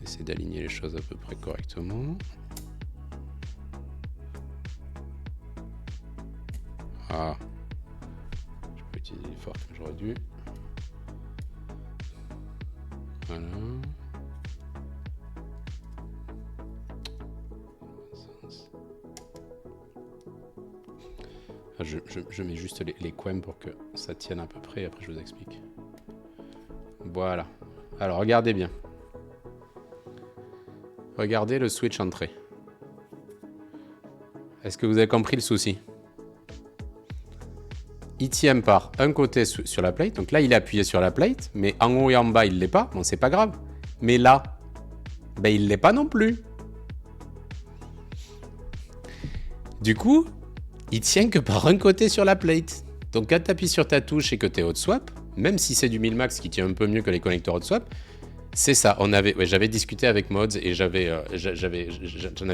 Essayer d'aligner les choses à peu près correctement. Ah. Je peux utiliser les forks comme j'aurais dû. Voilà. Je mets juste les coins pour que ça tienne à peu près et après je vous explique. Voilà. Alors regardez bien. Regardez le switch entrée. Est-ce que vous avez compris le souci? Il tient par un côté sur la plate. Donc là, il est appuyé sur la plate. Mais en haut et en bas, il l'est pas. Bon, c'est pas grave. Mais là, ben, il l'est pas non plus. Du coup, il tient que par un côté sur la plate. Donc quand tu appuies sur ta touche et que tu es hot swap, même si c'est du Milmax qui tient un peu mieux que les connecteurs hot swap, c'est ça. J'avais discuté avec Mods et j'en avais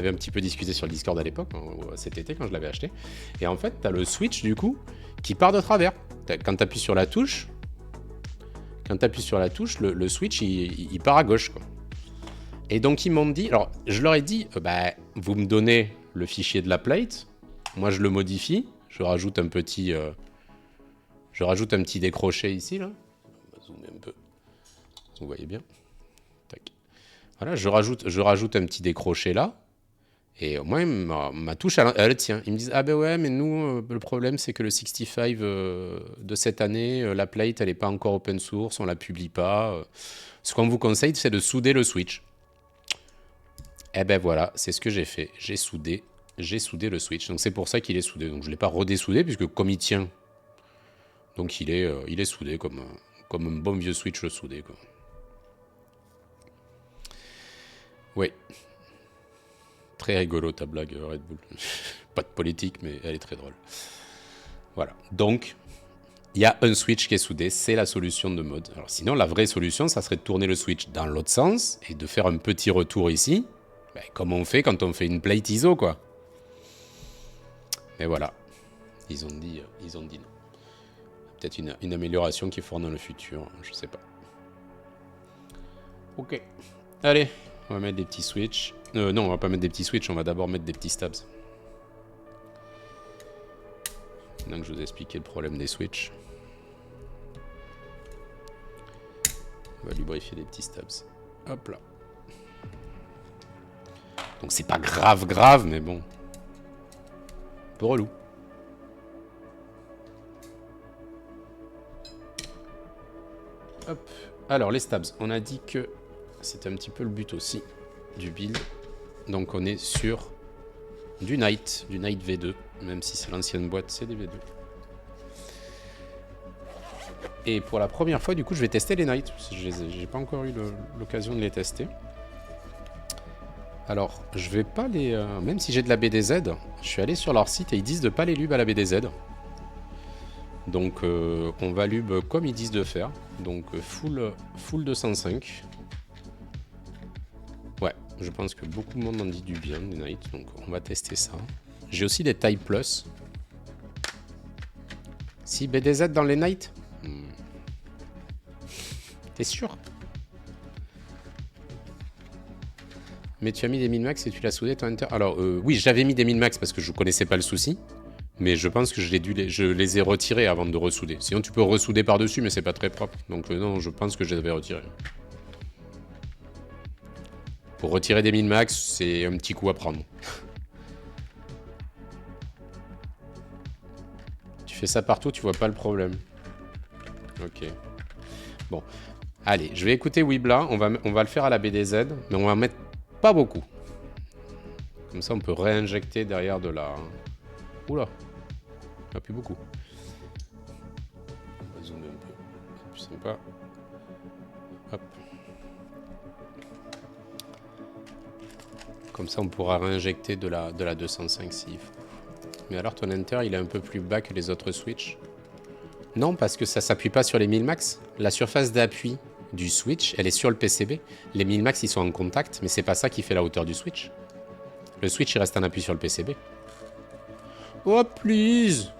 un petit peu discuté sur le Discord à l'époque, cet été quand je l'avais acheté. Et en fait, tu as le switch du coup qui part de travers. Quand tu appuies sur la touche, le switch il part à gauche, quoi. Et donc ils m'ont dit, alors je leur ai dit, vous me donnez le fichier de la plate, moi je le modifie, je rajoute un petit décroché ici là. On va zoomer un peu, vous voyez bien. Tac. Voilà, je rajoute un petit décroché là. Et au moins, ma touche, elle tient. Ils me disent, ah ben ouais, mais nous, le problème, c'est que le 65 de cette année, la plate, elle n'est pas encore open source, on la publie pas. Ce qu'on vous conseille, c'est de souder le switch. Eh ben voilà, c'est ce que j'ai fait. J'ai soudé le switch. Donc c'est pour ça qu'il est soudé. Donc je ne l'ai pas redessoudé, puisque comme il tient, donc il est soudé comme un bon vieux switch soudé, quoi. Oui. Très rigolo ta blague, Red Bull. Pas de politique, mais elle est très drôle. Voilà. Donc, il y a un switch qui est soudé, c'est la solution de mode. Alors sinon, la vraie solution, ça serait de tourner le switch dans l'autre sens et de faire un petit retour ici, comme on fait quand on fait une plate ISO, quoi. Mais voilà. Ils ont dit non. Peut-être une amélioration qui fera dans le futur, je sais pas. Ok. Allez, on va mettre des petits switches. Non, on va pas mettre des petits switches, on va d'abord mettre des petits stabs. Maintenant que je vous ai expliqué le problème des switches. On va lubrifier des petits stabs. Hop là. Donc c'est pas grave, mais bon. Un peu relou. Hop. Alors les stabs, on a dit que c'est un petit peu le but aussi du build. Donc on est sur du Knight V2, même si c'est l'ancienne boîte, c'est des V2. Et pour la première fois, du coup, je vais tester les Knight. J'ai pas encore eu l'occasion de les tester. Alors, je vais pas les... même si j'ai de la BDZ, je suis allé sur leur site et ils disent de pas les lub à la BDZ. Donc, on va lub comme ils disent de faire. Donc, full 205. Ouais, je pense que beaucoup de monde en dit du bien des Knight, donc on va tester ça. J'ai aussi des tailles plus. Si BDZ dans les Knight, T'es sûr? Mais tu as mis des min-max et tu l'as soudé ton Enter. Alors, oui, j'avais mis des min-max parce que je connaissais pas le souci. Mais je pense que je les ai retirés avant de ressouder. Sinon, tu peux ressouder par-dessus, mais c'est pas très propre. Donc, non, je pense que je les avais retirés. Pour retirer des min-max, c'est un petit coup à prendre. Tu fais ça partout, tu vois pas le problème. Ok. Bon. Allez, je vais écouter Wibla. On va le faire à la BDZ, mais on va en mettre pas beaucoup. Comme ça, on peut réinjecter derrière de la... Oula. Pas plus beaucoup. On va zoomer un peu. C'est plus sympa. Hop. Comme ça, on pourra réinjecter de la 205 s'il faut. Mais alors, ton Enter, il est un peu plus bas que les autres switches? Non, parce que ça s'appuie pas sur les 1000 max. La surface d'appui du switch, elle est sur le PCB. Les 1000 max, ils sont en contact, mais c'est pas ça qui fait la hauteur du switch. Le switch, il reste en appui sur le PCB. Oh, please!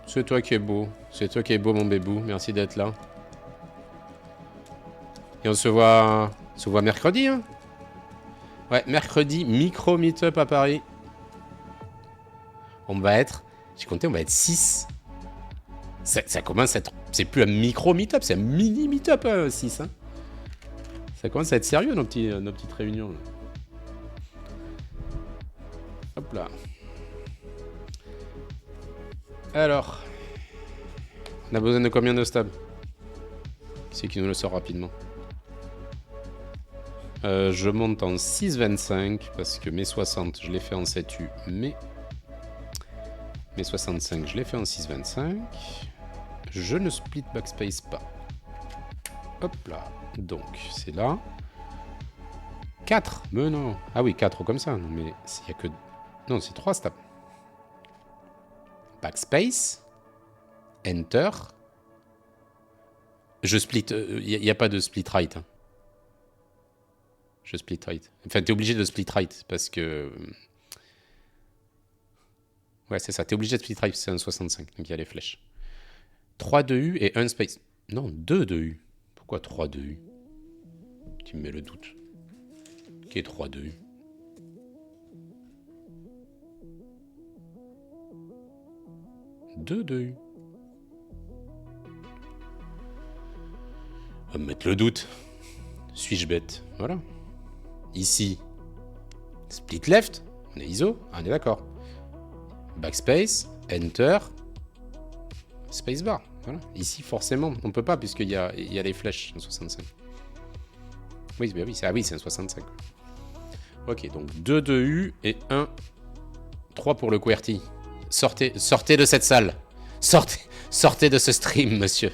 C'est toi qui es beau. C'est toi qui es beau, mon bébou. Merci d'être là. Et on se voit mercredi, hein? Ouais, mercredi, micro meet-up à Paris. On va être... J'ai compté, on va être 6. Ça commence à être... C'est plus un micro meet-up, c'est un mini meet-up, 6. Hein. Ça commence à être sérieux, nos petites réunions. Là. Hop là. Alors... On a besoin de combien de stabs? Qui c'est qui nous le sort rapidement? Je monte en 6,25 parce que mes 60, je les fais en 7U, mais Mes 65, je l'ai fait en 6,25. Je ne split backspace pas. Hop là. Donc, c'est là. 4. Mais non. Ah oui, 4 comme ça. Mais il y a que... Non, c'est 3 steps. Backspace. Enter. Je split... Il n'y a pas de split right. Hein. Je split right. Enfin, t'es obligé de split right parce que... Ouais, c'est ça. T'es obligé de split right, c'est un 65. Donc, il y a les flèches. 3 de U et 1 space. Non, 2 de U. Pourquoi 3 de U? Tu me mets le doute. Qui est 3 de U? Deux de U. On va me mettre le doute. Suis-je bête? Voilà. Ici, split left. On est ISO. Ah, on est d'accord. Backspace, Enter, Spacebar. Voilà. Ici, forcément, on ne peut pas puisqu'il y a les flèches en 65. Oui, bah oui, c'est un 65. Ok, donc 2 de U et 1, 3 pour le QWERTY. Sortez de cette salle. Sortez de ce stream, monsieur.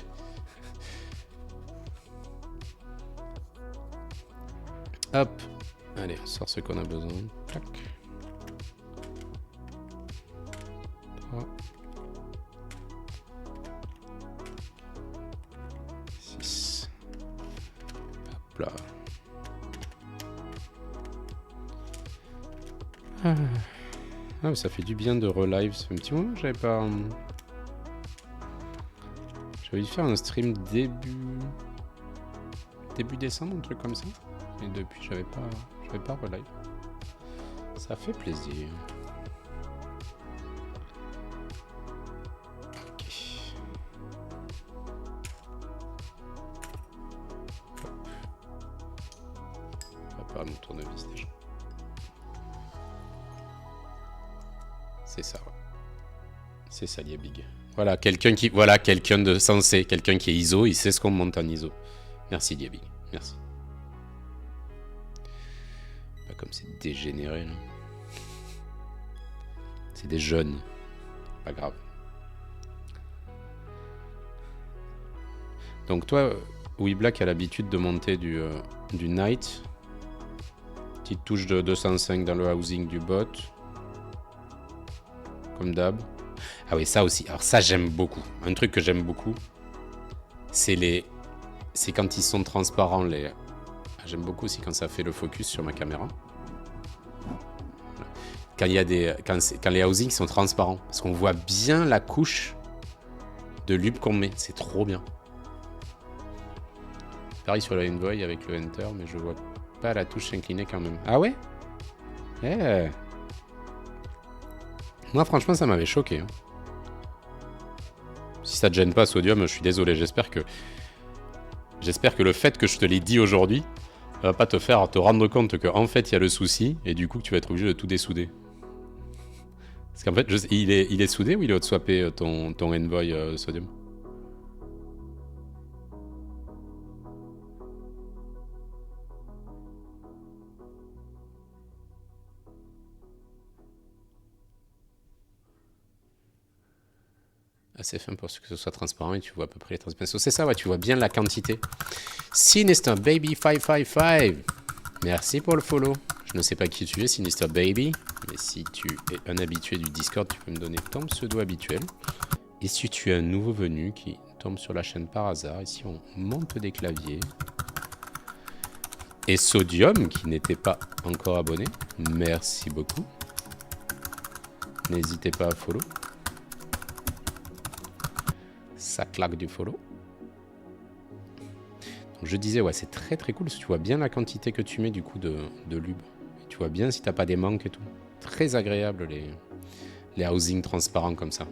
Hop. Allez, on sort ce qu'on a besoin. Clac. 3. 6. Hop là. Ah, mais ça fait du bien de relive. Ça fait un petit moment que j'avais pas... J'avais dû faire un stream début décembre, un truc comme ça. Et depuis, j'avais pas relive. Ça fait plaisir. Ok. Hop. On va pas mon tournevis déjà. C'est ça, ouais. C'est ça, Liebig. Voilà, quelqu'un de sensé, quelqu'un qui est ISO, il sait ce qu'on monte en ISO. Merci, Liebig. Merci. Pas comme c'est dégénéré, là. C'est des jeunes. Pas grave. Donc toi, WeBlack a l'habitude de monter du Night. Petite touche de 205 dans le housing du bot. Comme d'hab. Ah oui, ça aussi. Alors ça, j'aime beaucoup. Un truc que j'aime beaucoup, c'est quand ils sont transparents. J'aime beaucoup aussi quand ça fait le focus sur ma caméra. Quand les housings sont transparents. Parce qu'on voit bien la couche de lube qu'on met. C'est trop bien. Pareil sur la Envoy avec le Enter, mais je vois pas la touche s'incliner quand même. Ah ouais? Eh. Moi, franchement, ça m'avait choqué. Hein. Si ça te gêne pas, Sodium, je suis désolé. J'espère que le fait que je te l'ai dit aujourd'hui va pas te faire te rendre compte qu'en fait, il y a le souci et du coup, que tu vas être obligé de tout dessouder. Parce qu'en fait, il est soudé ou il est hot-swappé ton Envoy Sodium? Assez fin pour que ce soit transparent et tu vois à peu près les transmissions. C'est ça, ouais, tu vois bien la quantité. Sinister Baby 555. Merci pour le follow. Je ne sais pas qui tu es, Sinister Baby. Mais si tu es un habitué du Discord, tu peux me donner ton pseudo habituel. Et si tu es un nouveau venu qui tombe sur la chaîne par hasard, ici on monte des claviers. Et Sodium, qui n'était pas encore abonné, merci beaucoup. N'hésitez pas à follow. Ça claque du follow. Donc je disais, ouais, c'est très très cool. Tu vois bien la quantité que tu mets du coup de lube. Et tu vois bien si t'as pas des manques et tout. Très agréable les housings transparents comme ça.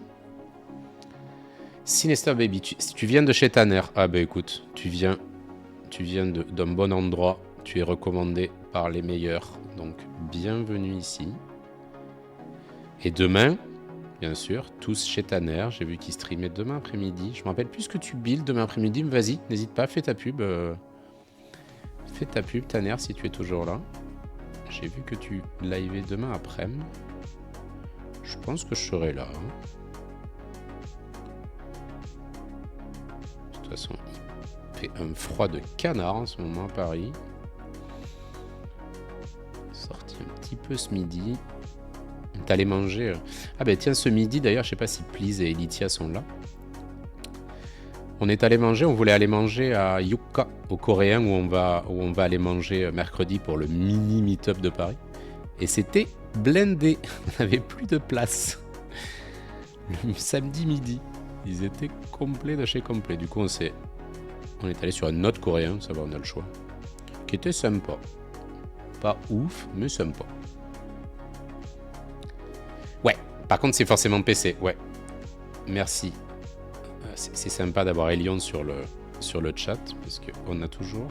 Sinister Baby, tu viens de chez Tanner. Ah bah écoute, tu viens d'un bon endroit. Tu es recommandé par les meilleurs. Donc bienvenue ici. Et demain, bien sûr, tous chez Tanner. J'ai vu qu'il streamait demain après-midi. Je me rappelle plus ce que tu builds demain après-midi. Mais vas-y, n'hésite pas, fais ta pub. Fais ta pub, Tanner, si tu es toujours là. J'ai vu que tu livais demain après-midi. Je pense que je serai là. Hein. toute façon, il fait un froid de canard en ce moment à Paris. Sorti un petit peu ce midi. T'es allé manger... Ah ben tiens, ce midi d'ailleurs, je sais pas si Please et Elitia sont là. On est allé manger, on voulait aller manger à Yucca, au Coréen, où on va aller manger mercredi pour le mini meet-up de Paris. Et c'était blindé, on n'avait plus de place. Le samedi midi, ils étaient complets de chez complet. Du coup, on est allé sur un autre Coréen, ça va, on a le choix, qui était sympa. Pas ouf, mais sympa. Ouais, par contre, c'est forcément PC, ouais. Merci. C'est sympa d'avoir Elion sur le chat, parce qu'on a toujours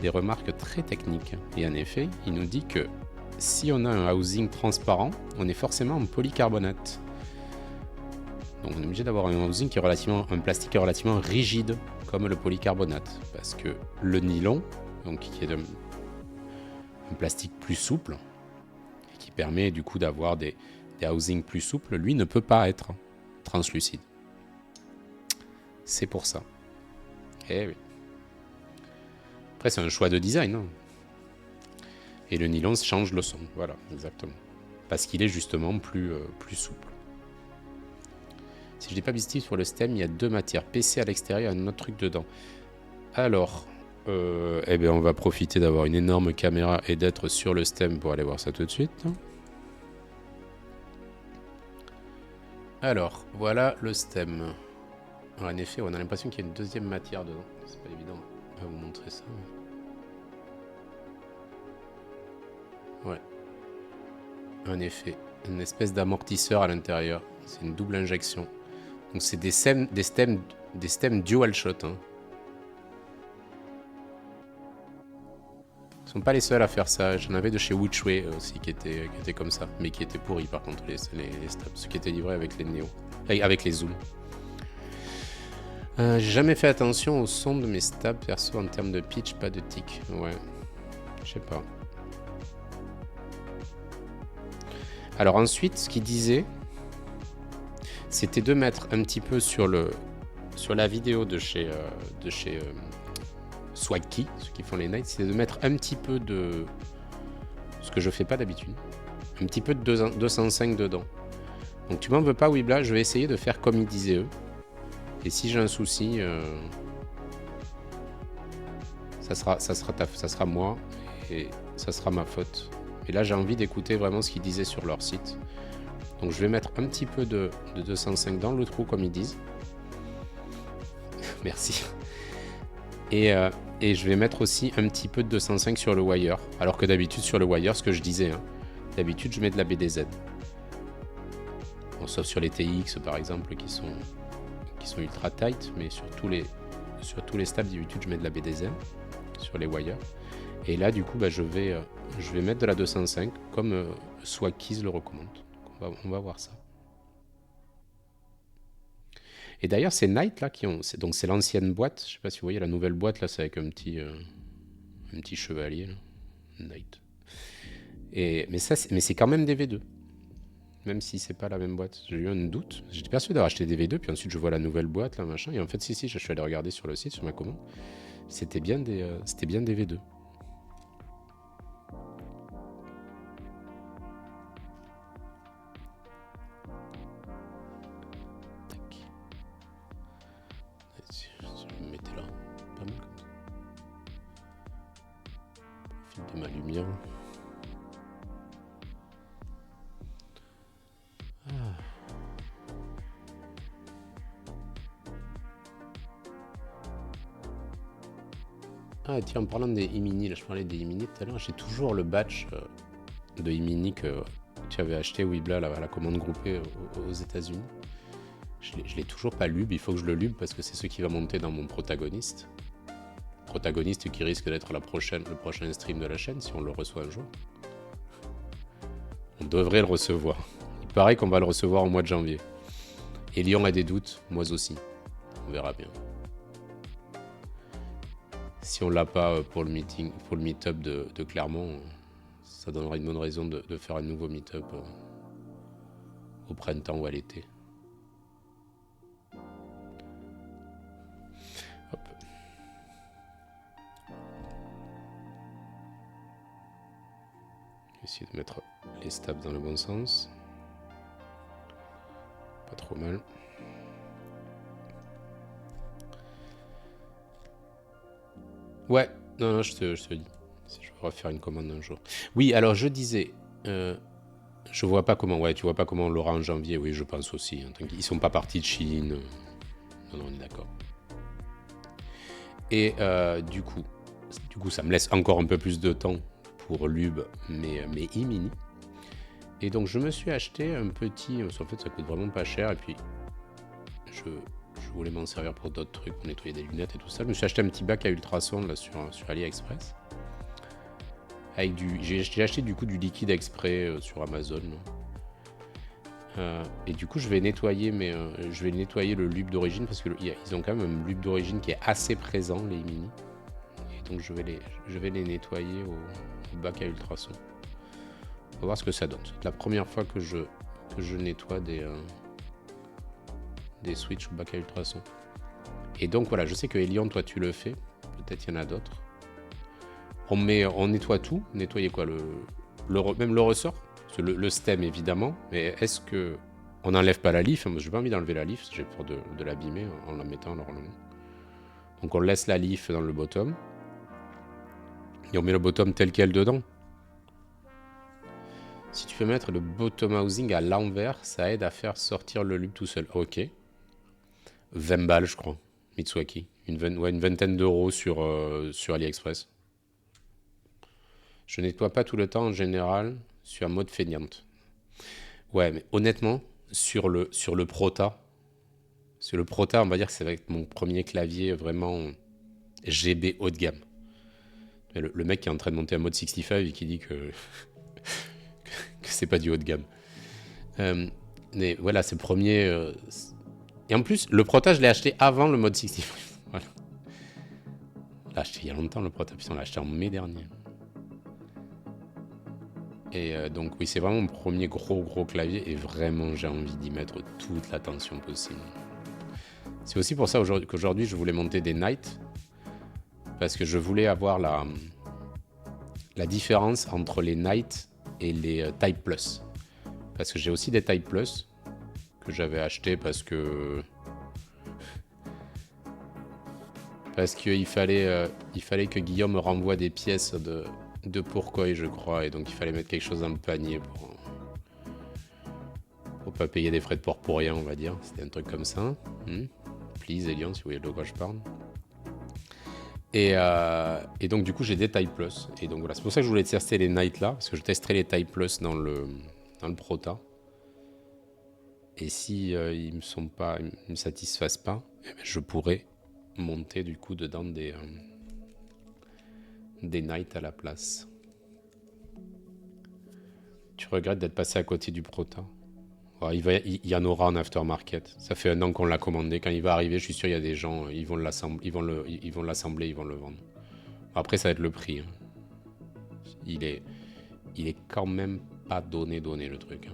des remarques très techniques. Et en effet, il nous dit que si on a un housing transparent, on est forcément en polycarbonate. Donc on est obligé d'avoir un housing qui est un plastique qui est relativement rigide, comme le polycarbonate. Parce que le nylon, donc qui est un plastique plus souple, et qui permet du coup d'avoir des housings plus souples, lui ne peut pas être translucide. C'est pour ça. Eh oui. Après, c'est un choix de design. Hein. Et le nylon change le son. Voilà, exactement. Parce qu'il est justement plus souple. Si je n'ai pas visité sur le stem, il y a 2 matières. PC à l'extérieur et un autre truc dedans. Alors, eh bien, on va profiter d'avoir une énorme caméra et d'être sur le stem pour aller voir ça tout de suite. Alors, voilà le stem. Alors, en effet, on a l'impression qu'il y a une deuxième matière dedans. C'est pas évident à vous montrer ça. Ouais. En effet, une espèce d'amortisseur à l'intérieur. C'est une double injection. Donc c'est des stems dual shot. Hein. Ils sont pas les seuls à faire ça. J'en avais de chez Witchway aussi qui était comme ça, mais qui étaient pourris par contre les stabs, ceux qui étaient livrés avec les Neo, avec les zooms. J'ai jamais fait attention au son de mes stabs perso en termes de pitch, pas de tic. Ouais, je sais pas. Alors ensuite, ce qu'il disait, c'était de mettre un petit peu sur la vidéo de chez Swagkey, ceux qui font les nights, c'est de mettre un petit peu de ce que je fais pas d'habitude, un petit peu de 205 dedans. Donc tu m'en veux pas, Wibla, je vais essayer de faire comme ils disaient eux. Et si j'ai un souci, ça sera moi et ça sera ma faute. Et là, j'ai envie d'écouter vraiment ce qu'ils disaient sur leur site. Donc je vais mettre un petit peu de 205 dans le trou, comme ils disent. Merci. Et je vais mettre aussi un petit peu de 205 sur le wire. Alors que d'habitude, sur le wire, ce que je disais, hein, d'habitude, je mets de la BDZ. Bon, sauf sur les TX, par exemple, qui sont ultra tight, mais sur tous les stabs d'habitude, je mets de la BDZ sur les wires. Et là, du coup, je vais mettre de la 205, comme Swagkeys le recommande. On va voir ça. Et d'ailleurs, ces Night là donc c'est l'ancienne boîte. Je sais pas si vous voyez la nouvelle boîte là, c'est avec un petit chevalier là. Night. Mais c'est quand même des V2. Même si c'est pas la même boîte. J'ai eu un doute. J'étais persuadé d'avoir acheté des V2, puis ensuite je vois la nouvelle boîte là, machin. Et en fait, si, je suis allé regarder sur le site, sur ma commande. C'était bien des V2. De ma lumière. Ah tiens, en parlant des e-mini, là je parlais des e-mini tout à l'heure, j'ai toujours le batch de e-mini que tu avais acheté, Wibla, à la commande groupée aux États-Unis. Je l'ai toujours pas lube, il faut que je le lube parce que c'est ce qui va monter dans mon protagoniste. Protagoniste qui risque d'être le prochain stream de la chaîne si on le reçoit un jour. On devrait le recevoir. Il paraît qu'on va le recevoir au mois de janvier. Et Lyon a des doutes, moi aussi. On verra bien. Si on l'a pas pour le meet-up de Clermont, ça donnera une bonne raison de faire un nouveau meet-up au printemps ou à l'été. essayer de mettre les stabs dans le bon sens. Pas trop mal. Ouais, non, je te dis. Je vais refaire une commande un jour. Oui, alors je disais, je vois pas comment, ouais, tu vois pas comment on l'aura en janvier, oui, je pense aussi. Hein, ils sont pas partis de Chine. Non, on est d'accord. Et du coup, ça me laisse encore un peu plus de temps pour Lube, mes e-mini. Et donc, je me suis acheté un petit, en fait, ça coûte vraiment pas cher, et puis je voulais m'en servir pour d'autres trucs, pour nettoyer des lunettes et tout ça. Je me suis acheté un petit bac à ultrasons là sur AliExpress. Avec j'ai acheté du coup du liquide exprès sur Amazon. Et du coup, je vais nettoyer le lube d'origine parce que ils ont quand même un lube d'origine qui est assez présent, les mini. Et donc, je vais les nettoyer au bac à ultrasons. On va voir ce que ça donne. C'est la première fois que je nettoie des switches au bac à ultrasons. Et donc voilà, je sais que Elion, toi tu le fais. Peut-être il y en a d'autres. On nettoie tout. Nettoyer quoi, même le ressort, le stem évidemment. Mais est-ce que on n'enlève pas la leaf? Moi, j'ai pas envie d'enlever la leaf, j'ai peur de l'abîmer en la mettant normalement. Donc on laisse la leaf dans le bottom. Et on met le bottom tel quel dedans. Si tu peux mettre le bottom housing à l'envers, ça aide à faire sortir le lube tout seul. Ok. 20 balles, je crois. Mitsuaki. Une vingtaine d'euros sur AliExpress. Je nettoie pas tout le temps en général sur un mode feignante. Ouais, mais honnêtement, sur le Prota, on va dire que c'est avec mon premier clavier vraiment GB haut de gamme. Le mec qui est en train de monter un mode 65 et qui dit que c'est pas du haut de gamme. Mais voilà, c'est le premier. Et en plus, le Prota, je l'ai acheté avant le mode 65. Voilà. Je l'ai acheté il y a longtemps, le Prota, puis on l'a acheté en mai dernier. Et donc oui, c'est vraiment mon premier gros clavier et vraiment j'ai envie d'y mettre toute l'attention possible. C'est aussi pour ça qu'aujourd'hui je voulais monter des Night parce que je voulais avoir la différence entre les Night et les Type Plus. Parce que j'ai aussi des Type Plus que j'avais acheté parce qu'il fallait que Guillaume me renvoie des pièces de Pourquoi, je crois, et donc il fallait mettre quelque chose dans le panier pour pas payer des frais de port pour rien, on va dire. C'était un truc comme ça. Please, Elian, si vous voyez de quoi je parle. Et donc du coup j'ai des Type Plus. Et donc voilà, c'est pour ça que je voulais tester les Night là, parce que je testerai les Type Plus dans le Prota. Et si ils me satisfassent pas, eh ben, je pourrais monter du coup dedans des Night à la place. Tu regrettes d'être passé à côté du Prota? Il y en aura en aftermarket. Ça fait 1 an qu'on l'a commandé. Quand il va arriver, je suis sûr il y a des gens, ils vont l'assembler, ils vont le vendre. Après, ça va être le prix. Hein. Il est quand même pas donné le truc. Hein.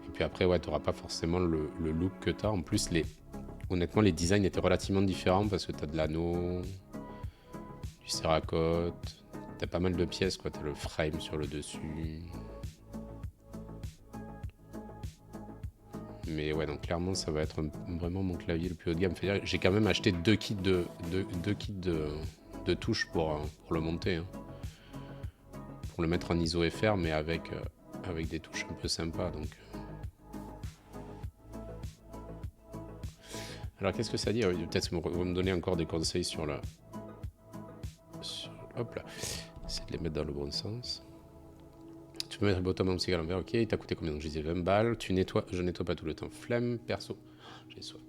Et puis après, ouais, t'auras pas forcément le look que t'as. En plus, honnêtement, les designs étaient relativement différents parce que t'as de l'anneau, du céracote, t'as pas mal de pièces, quoi. T'as le frame sur le dessus. Mais ouais, donc clairement, ça va être vraiment mon clavier le plus haut de gamme. J'ai quand même acheté 2 kits de touches pour le monter. Hein. Pour le mettre en ISO FR, mais avec des touches un peu sympas. Donc. Alors, qu'est-ce que ça dit? Peut-être que vous me donner encore des conseils sur la... Hop là. Essayer de les mettre dans le bon sens. Tu peux mettre le bottom aussi à l'envers. Ok, il t'a coûté combien? Donc, je disais 20 balles. Je nettoie pas tout le temps. Flemme, perso. J'ai soif.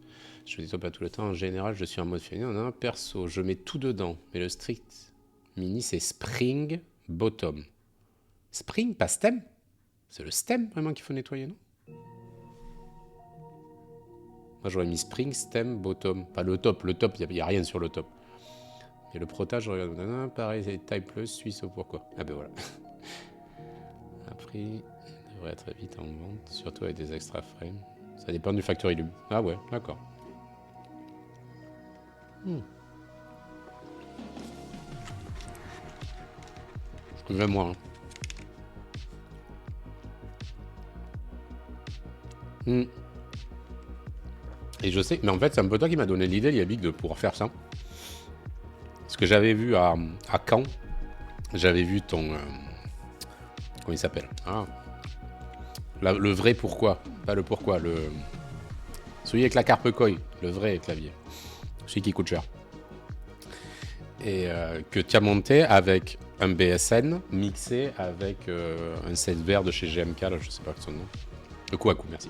Je nettoie pas tout le temps. En général, je suis en mode fini. Non, perso, je mets tout dedans. Mais le strict mini, c'est spring bottom. Spring, pas stem? C'est le stem vraiment qu'il faut nettoyer, non? Moi, j'aurais mis spring, stem, bottom. Pas le top. Le top, il n'y a rien sur le top. Et le Prota, je regarde. Pareil, c'est Type Plus, Suisse, pourquoi? Ah ben voilà. Après, il devrait être vite en vente, surtout avec des extra frames. Ça dépend du factory lube. Ah ouais, d'accord. Même moi. Hmm. Et je sais, mais en fait, c'est un peu toi qui m'as donné l'idée, Liabic, de pouvoir faire ça. Parce que j'avais vu à Caen, j'avais vu ton. Comment il s'appelle le vrai pourquoi. Pas le pourquoi, celui avec la carpe koi, le vrai clavier. Celui qui coûte cher. Et que tu as monté avec un BSN mixé avec un set vert de chez GMK, là, je sais pas son nom. Le Kouakou, merci.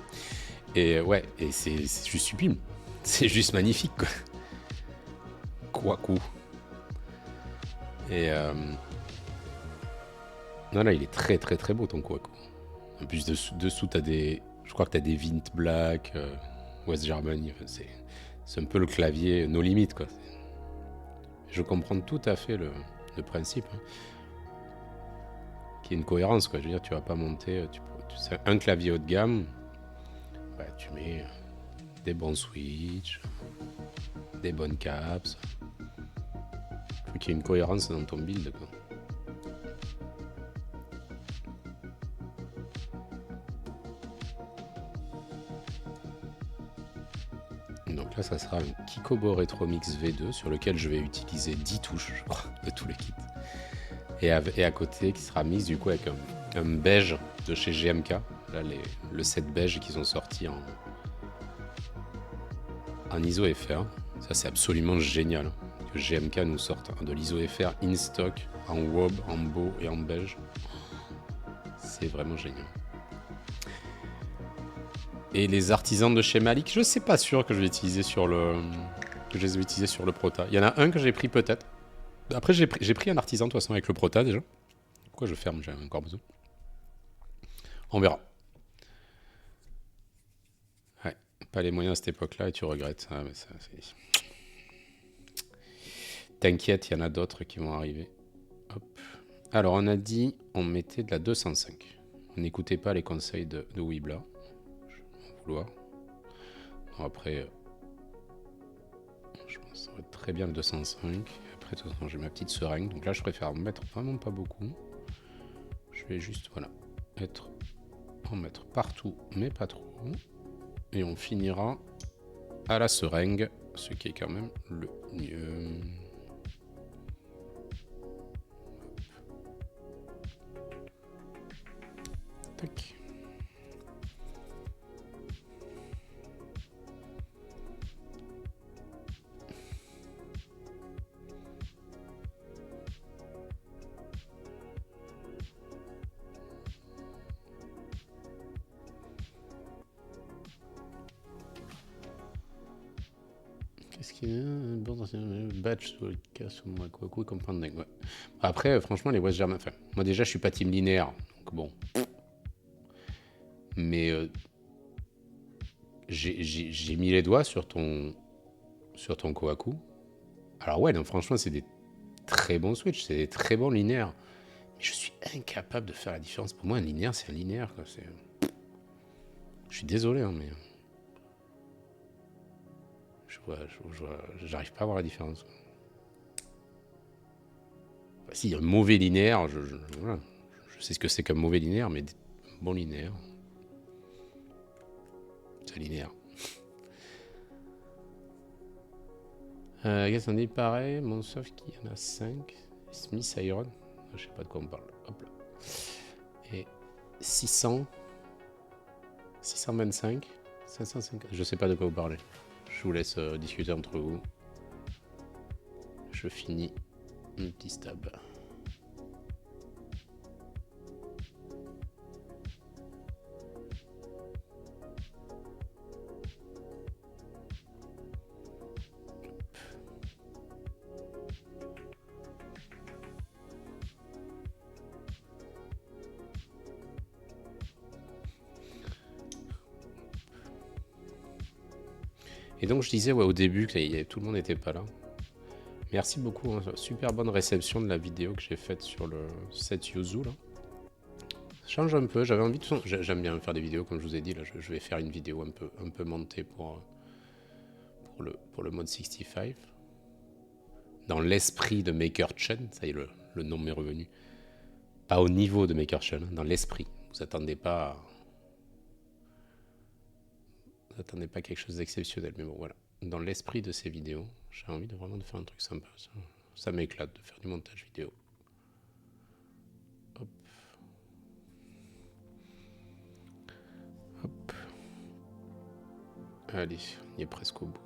Et ouais, et c'est juste sublime. C'est juste magnifique, quoi. Kouakou. Et non, là, il est très très très beau ton Kouakou. En plus, dessous t'as des. Je crois que t'as des Vint Black, West Germany. Enfin, c'est un peu le clavier nos limites, quoi. Je comprends tout à fait le principe. Hein. Qu'il y ait une cohérence, quoi. Je veux dire, tu vas pas monter. C'est un clavier haut de gamme. Bah, tu mets des bons switches, des bonnes caps. Il faut qu'il y ait une cohérence dans ton build, quoi. Donc là, ça sera un Kikobo Retromix V2 sur lequel je vais utiliser 10 touches, je crois, de tout le kit. Et à côté, qui sera mix du coup avec un beige de chez GMK. Là, le set beige qu'ils ont sorti en ISO FR. Ça, c'est absolument génial que GMK nous sorte de l'ISO FR in stock, en wob, en beau et en beige. C'est vraiment génial. Et les artisans de chez Malik, je sais pas sûr que je vais utiliser sur le Prota. Il y en a un que j'ai pris peut-être. Après, j'ai pris un artisan de toute façon avec le Prota déjà. Pourquoi je ferme? J'ai encore besoin. On verra. Ouais, pas les moyens à cette époque-là et tu regrettes. Ah, mais ça, t'inquiète, il y en a d'autres qui vont arriver. Hop. Alors, on a dit on mettait de la 205. On n'écoutait pas les conseils de Wibla. Je vais m'en vouloir. Bon, après, je pense que ça va être très bien le 205. Après, de toute façon, j'ai ma petite seringue. Donc là, je préfère en mettre vraiment pas beaucoup. Je vais juste, voilà, en mettre partout, mais pas trop. Et on finira à la seringue, ce qui est quand même le mieux. Tac. Qu'est-ce qu'il y a un bon badge sur le casse ou moi quoi comme point de dingue. Ouais. Après, franchement, les West German. Enfin, moi déjà, je suis pas team linéaire, donc bon. Mais j'ai mis les doigts sur ton Kohaku. Alors ouais, donc franchement, c'est des très bons switches, c'est des très bons linéaires. Mais je suis incapable de faire la différence. Pour moi, un linéaire, c'est un linéaire. Quoi. Je suis désolé, hein, mais j'arrive pas à voir la différence. Enfin, si, un mauvais linéaire, voilà. Je sais ce que c'est qu'un mauvais linéaire, mais un bon linéaire, c'est linéaire. Qu'est-ce qu'on dit pareil? Monsoft qui en a 5. Smith Iron. Je sais pas de quoi on parle. Hop là. Et 600. 625. 550. Je sais pas de quoi vous parlez. Je vous laisse discuter entre vous. Je finis mon petit stab. Et donc je disais ouais, au début que tout le monde n'était pas là. Merci beaucoup, hein, super bonne réception de la vidéo que j'ai faite sur le set Yuzu là. Ça change un peu, j'avais envie de... J'aime bien faire des vidéos comme je vous ai dit, là je vais faire une vidéo un peu montée pour le mode 65. Dans l'esprit de Maker Chen, ça y est, le nom m'est revenu. Pas au niveau de Makershell, dans l'esprit. Vous attendez pas quelque chose d'exceptionnel, mais bon, voilà. Dans l'esprit de ces vidéos, j'ai envie de vraiment faire un truc sympa. Ça m'éclate de faire du montage vidéo. Hop. Hop. Allez, on y est presque au bout.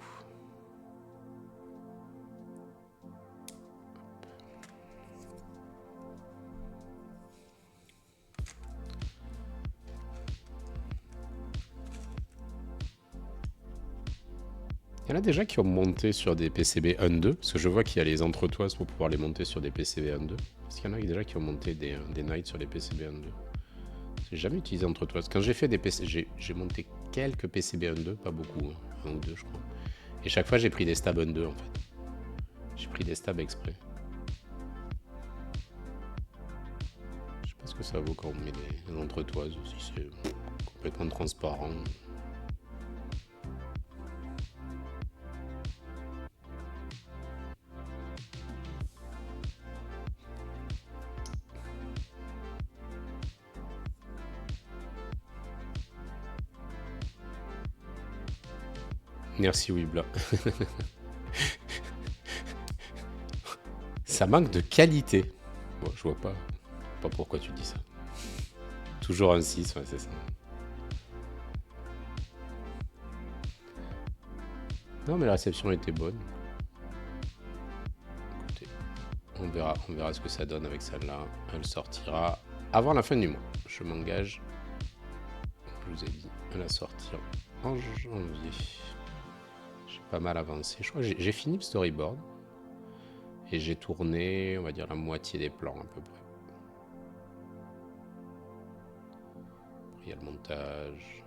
Il y en a déjà qui ont monté sur des PCB 1.2, parce que je vois qu'il y a les entretoises pour pouvoir les monter sur des PCB 1.2. Parce qu'il y en a déjà qui ont monté des Nights sur les PCB 1.2. J'ai jamais utilisé entretoises. Quand j'ai fait des PCB, j'ai monté quelques PCB 1.2, pas beaucoup, hein, un ou deux je crois. Et chaque fois j'ai pris des stabs 1.2 en fait. J'ai pris des stabs exprès. Je sais pas ce que ça vaut quand on met des entretoises, si c'est complètement transparent. Merci Wibla. Ça manque de qualité. Bon, je vois pas pourquoi tu dis ça. Toujours un 6, ouais, c'est ça. Non, mais la réception était bonne. Écoutez, on verra ce que ça donne avec celle-là. Elle sortira avant la fin du mois. Je m'engage, je vous ai dit, à la sortir en janvier. J'ai pas mal avancé. Je crois que j'ai fini le storyboard. Et j'ai tourné, on va dire, la moitié des plans à peu près. Après, il y a le montage,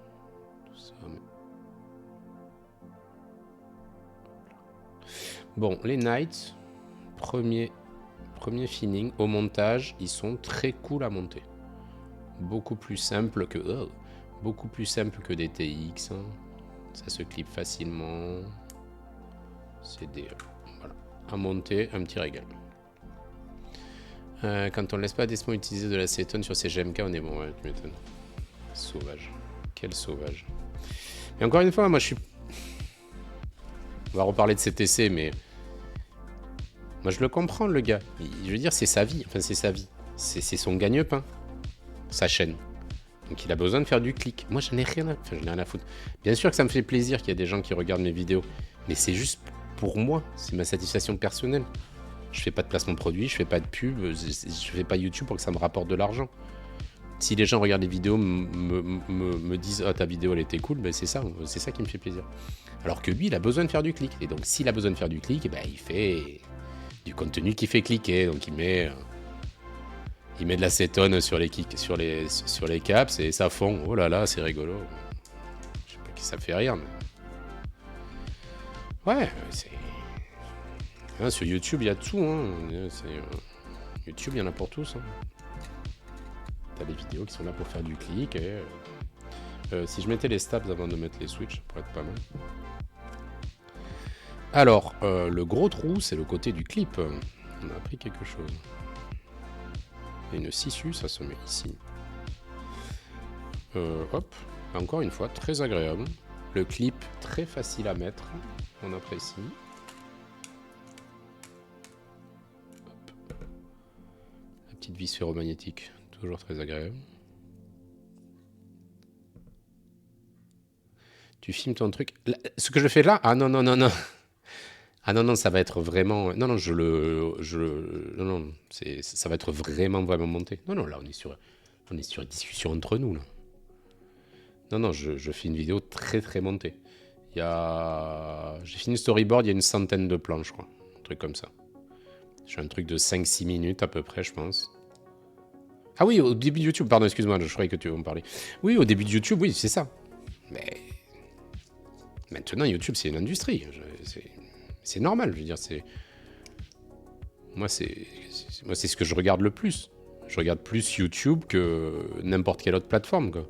tout ça. Mais... Bon, les Nights, premier feeling. Au montage, ils sont très cool à monter. Beaucoup plus simple que des TX. Hein. Ça se clip facilement. C'est des... voilà. À monter, un petit régal. Quand on ne laisse pas Desmond utiliser de l'acétone sur ses GMK, on est bon, ouais, tu m'étonnes. Sauvage. Quel sauvage. Et encore une fois, moi je suis... On va reparler de CTC, mais... Moi je le comprends, le gars. Je veux dire, c'est sa vie. Enfin, c'est sa vie. C'est son gagne-pain. Sa chaîne. Donc il a besoin de faire du clic. Moi, j'en ai rien à foutre. Bien sûr que ça me fait plaisir qu'il y a des gens qui regardent mes vidéos. Mais c'est juste pour moi. C'est ma satisfaction personnelle. Je fais pas de placement produit, je fais pas de pub, je fais pas YouTube pour que ça me rapporte de l'argent. Si les gens regardent les vidéos, me disent « Ah, ta vidéo, elle était cool », ben c'est ça qui me fait plaisir. Alors que lui, il a besoin de faire du clic. Et donc, s'il a besoin de faire du clic, ben, il fait du contenu qui fait cliquer. Donc, il met de l'acétone sur les caps et ça fond. Oh là là, c'est rigolo. Je sais pas qui ça fait rire, mais... Ouais, c'est... Hein, sur YouTube, il y a tout. Hein. YouTube, il y en a pour tous. Hein. T'as des vidéos qui sont là pour faire du clic. Et, si je mettais les stabs avant de mettre les switches, ça pourrait être pas mal. Alors, le gros trou, c'est le côté du clip. On a appris quelque chose. Il y a une scissu, ça se met ici. Hop, encore une fois, très agréable. Le clip, très facile à mettre. On apprécie. Petite vis ferromagnétique, toujours très agréable. Tu filmes ton truc. Là, ce que je fais là, ah non. Ah non, ça va être vraiment... Non, ça va être vraiment monté. Non, là, on est sur une discussion entre nous, là. Non, je fais une vidéo très montée. J'ai fini le storyboard, il y a une centaine de plans, je crois. Un truc comme ça. J'ai un truc de 5-6 minutes à peu près, je pense. Ah oui, au début de YouTube, pardon, excuse-moi, je croyais que tu veux me parler. Oui, au début de YouTube, oui, c'est ça. Mais maintenant, YouTube, c'est une industrie. C'est normal, je veux dire, c'est... Moi, c'est ce que je regarde le plus. Je regarde plus YouTube que n'importe quelle autre plateforme, quoi.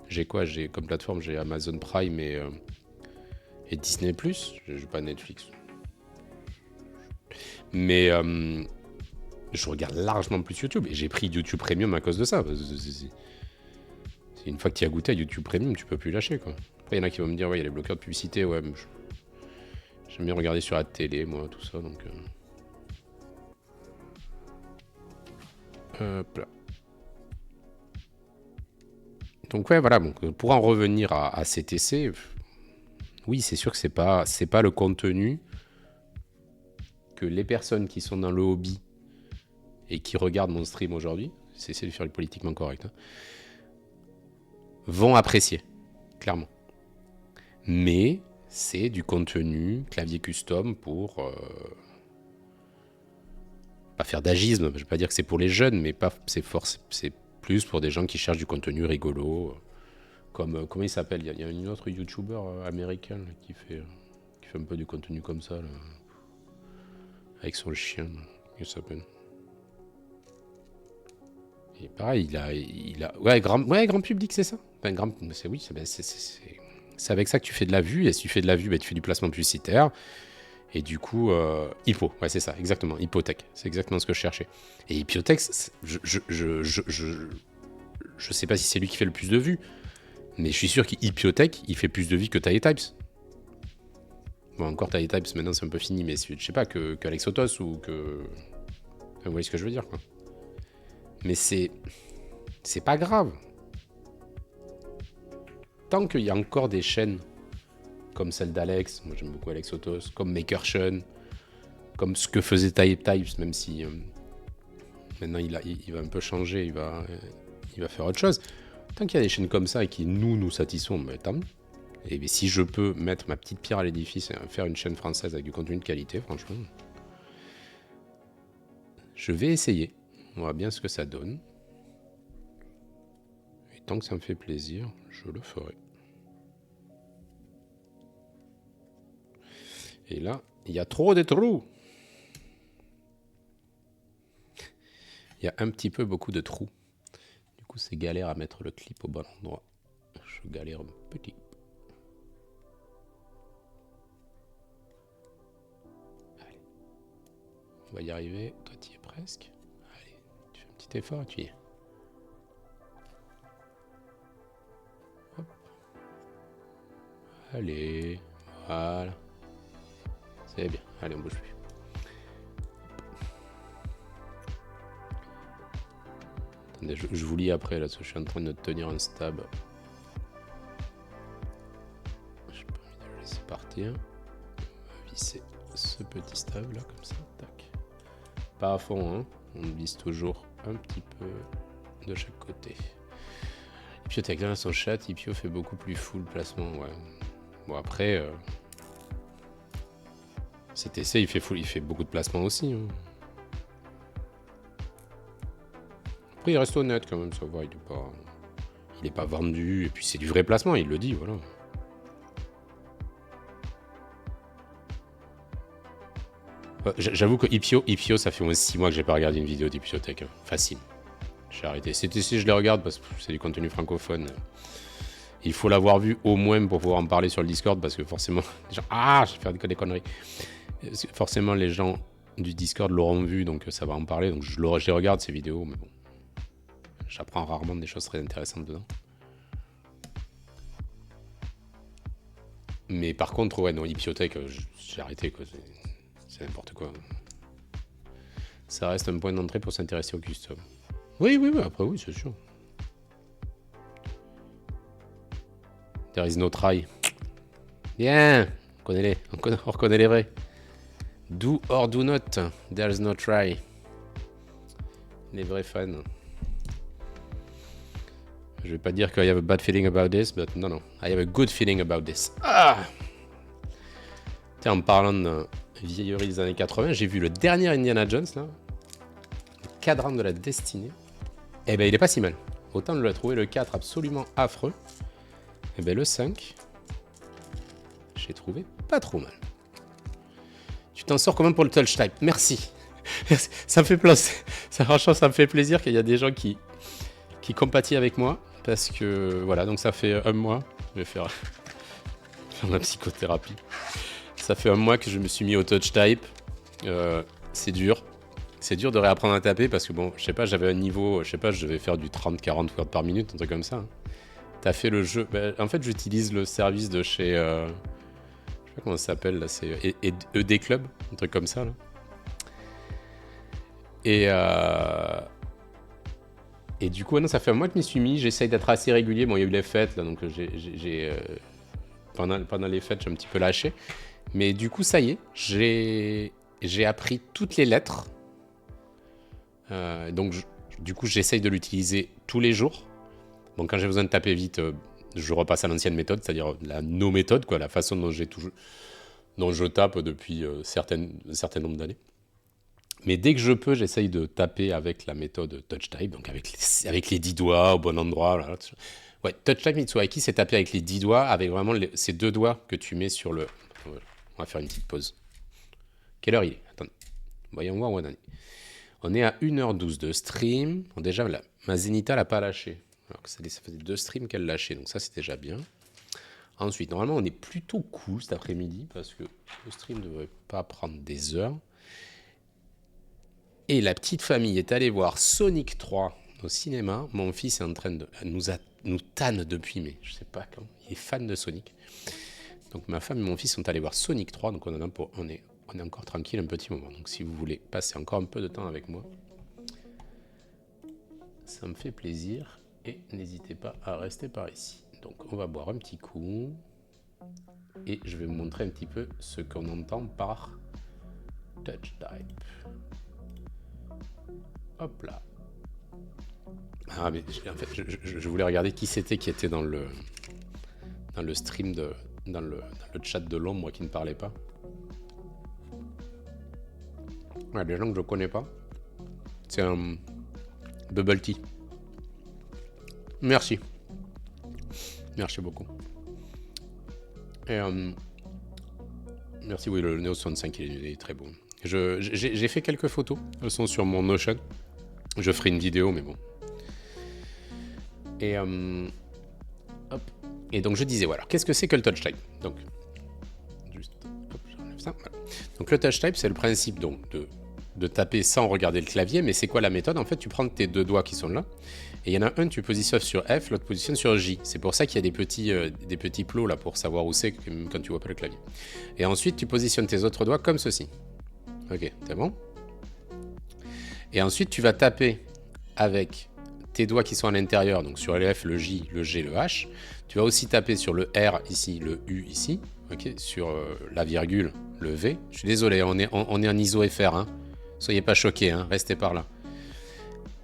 J'ai quoi? J'ai comme plateforme, j'ai Amazon Prime et Disney+. J'ai pas Netflix. Mais Je regarde largement plus YouTube. Et j'ai pris YouTube Premium à cause de ça. C'est une fois que tu as goûté à YouTube Premium, tu peux plus lâcher, quoi. Après, il y en a qui vont me dire, ouais, il y a les bloqueurs de publicité. Ouais, mais j'aime bien regarder sur la télé, moi, tout ça. Donc, hop là. Donc, ouais, voilà. Donc, pour en revenir à CTC, oui, c'est sûr que c'est pas le contenu que les personnes qui sont dans le hobby et qui regardent mon stream aujourd'hui, c'est essayer de faire le politiquement correct, hein, vont apprécier, clairement. Mais c'est du contenu clavier custom pour pas faire d'agisme. Je vais pas dire que c'est pour les jeunes, mais c'est plus pour des gens qui cherchent du contenu rigolo. Comme comment il s'appelle, il y a une autre YouTuber américaine là, qui fait un peu du contenu comme ça là, avec son chien. Il s'appelle. Et pareil, il a grand public, c'est ça. Enfin, c'est avec ça que tu fais de la vue, et si tu fais de la vue, bah, tu fais du placement publicitaire. Et du coup, Hippo, ouais, c'est ça, exactement, Hippotech, c'est exactement ce que je cherchais. Et Hippotech, je sais pas si c'est lui qui fait le plus de vues, mais je suis sûr qu'Hippotech, il fait plus de vues que TinyTypes. Bon, encore TinyTypes, maintenant c'est un peu fini, mais je sais pas, que Alex Otos ou que... Enfin, vous voyez ce que je veux dire, quoi. Mais c'est pas grave. Tant qu'il y a encore des chaînes comme celle d'Alex, moi j'aime beaucoup Alex Otos, comme Makershun, comme ce que faisait TinyTypes, même si maintenant il va un peu changer, il va faire autre chose. Tant qu'il y a des chaînes comme ça et qui nous satisfont, bah, tant mieux. Et si je peux mettre ma petite pierre à l'édifice et faire une chaîne française avec du contenu de qualité, franchement, je vais essayer. On verra bien ce que ça donne. Et tant que ça me fait plaisir, je le ferai. Et là, il y a trop de trous. Il y a un petit peu beaucoup de trous. Du coup, c'est galère à mettre le clip au bon endroit. Je galère un petit peu. Allez. On va y arriver. Toi, tu y es presque. Allez, tu fais un petit effort, tu y es. Hop. Allez, voilà. C'est bien. Allez, on bouge plus. Attendez, je vous lis après, là, parce que je suis en train de tenir un stab. J'ai pas envie de le laisser partir. On va visser ce petit stab, là, comme ça. Tac. Pas à fond, hein. On vise toujours un petit peu de chaque côté. Ipio t'as son chat, Ipio fait beaucoup plus full placement, ouais. Bon, après... CTC, il fait beaucoup de placements aussi. Hein. Après, il reste honnête quand même, ça va. Il est pas vendu. Et puis, c'est du vrai placement, il le dit, voilà. J'avoue que Ipio, ça fait au moins 6 mois que j'ai pas regardé une vidéo d'Ipiotech. Hein. Facile. J'ai arrêté. CTC, je les regarde parce que c'est du contenu francophone. Il faut l'avoir vu au moins pour pouvoir en parler sur le Discord parce que forcément... je vais faire des conneries. Forcément, les gens du Discord l'auront vu, donc ça va en parler. Donc je les regarde ces vidéos, mais bon, j'apprends rarement des choses très intéressantes dedans. Mais par contre, ouais, non, Hippotech, j'ai arrêté, quoi. C'est n'importe quoi. Ça reste un point d'entrée pour s'intéresser au custom. Oui, après, oui, c'est sûr. There is no try. Bien, on reconnaît les vrais. Do or do not, there is no try. Les vrais fans. Je vais pas dire que I have a bad feeling about this, but non, I have a good feeling about this. Tiens, en parlant de vieillerie des années 80, j'ai vu le dernier Indiana Jones, là. Le cadran de la destinée. Eh ben, il est pas si mal. Autant de le trouver le 4 absolument affreux. Eh ben, le 5, j'ai trouvé pas trop mal. Tu t'en sors quand même pour le touch type. Merci. Ça me fait plaisir. Franchement, ça me fait plaisir qu'il y a des gens qui compatissent avec moi. Parce que, voilà, donc ça fait un mois. Je vais faire ma psychothérapie. Ça fait un mois que je me suis mis au touch type. C'est dur. C'est dur de réapprendre à taper parce que bon, je sais pas, j'avais un niveau, je sais pas, je devais faire du 30-40 words par minute, un truc comme ça. T'as fait le jeu. Bah, en fait, j'utilise le service de chez. Je sais pas comment ça s'appelle là, c'est ED Club, un truc comme ça là. Et du coup, non, ça fait un mois que je m'y suis mis. J'essaye d'être assez régulier. Bon, il y a eu les fêtes là, donc pendant les fêtes, j'ai un petit peu lâché. Mais du coup, ça y est, j'ai appris toutes les lettres. Donc, du coup, j'essaye de l'utiliser tous les jours. Bon, quand j'ai besoin de taper vite, je repasse à l'ancienne méthode, c'est-à-dire la no-méthode, quoi, la façon dont je tape depuis un certain nombre d'années. Mais dès que je peux, j'essaye de taper avec la méthode Touch Type, donc avec les 10 doigts au bon endroit. Là. Ouais, Touch Type Mitsuaki, c'est taper avec les 10 doigts, avec vraiment ces 2 doigts que tu mets sur le... On va faire une petite pause. Quelle heure il est? Attendez. Voyons voir où on en est. On est à 1h12 de stream. Bon, déjà, ma Zenita l'a pas lâché. Alors que ça faisait 2 streams qu'elle lâchait, donc ça, c'est déjà bien. Ensuite, normalement, on est plutôt cool cet après-midi, parce que le stream ne devrait pas prendre des heures. Et la petite famille est allée voir Sonic 3 au cinéma. Mon fils est en train de nous tanne depuis, mais je sais pas quand. Il est fan de Sonic. Donc ma femme et mon fils sont allés voir Sonic 3. Donc on est encore tranquille un petit moment. Donc si vous voulez passer encore un peu de temps avec moi, ça me fait plaisir. Et n'hésitez pas à rester par ici. Donc on va boire un petit coup. Et je vais vous montrer un petit peu ce qu'on entend par Touch Type. Hop là. Ah mais en fait je voulais regarder qui c'était qui était dans le stream dans le chat de l'ombre qui ne parlait pas. Ouais, des gens que je connais pas. C'est un bubble tea. Merci. Merci beaucoup. Et merci, oui, le Neo 65 il est très beau. J'ai fait quelques photos. Elles sont sur mon Notion. Je ferai une vidéo, mais bon. Et hop. Et donc je disais, voilà, qu'est-ce que c'est que le touch type? Donc, juste, hop, j'enlève ça. Voilà. Donc le touch type, c'est le principe donc de taper sans regarder le clavier, mais c'est quoi la méthode? En fait, tu prends tes 2 doigts qui sont là, et il y en a un, tu positionnes sur F, l'autre positionne sur J. C'est pour ça qu'il y a des petits plots là pour savoir où c'est quand tu vois pas le clavier. Et ensuite, tu positionnes tes autres doigts comme ceci. Ok, c'est bon? Et ensuite, tu vas taper avec tes doigts qui sont à l'intérieur, donc sur le F, le J, le G, le H. Tu vas aussi taper sur le R ici, le U ici, ok, sur la virgule, le V. Je suis désolé, on est en ISO FR, hein. Soyez pas choqués, hein, restez par là.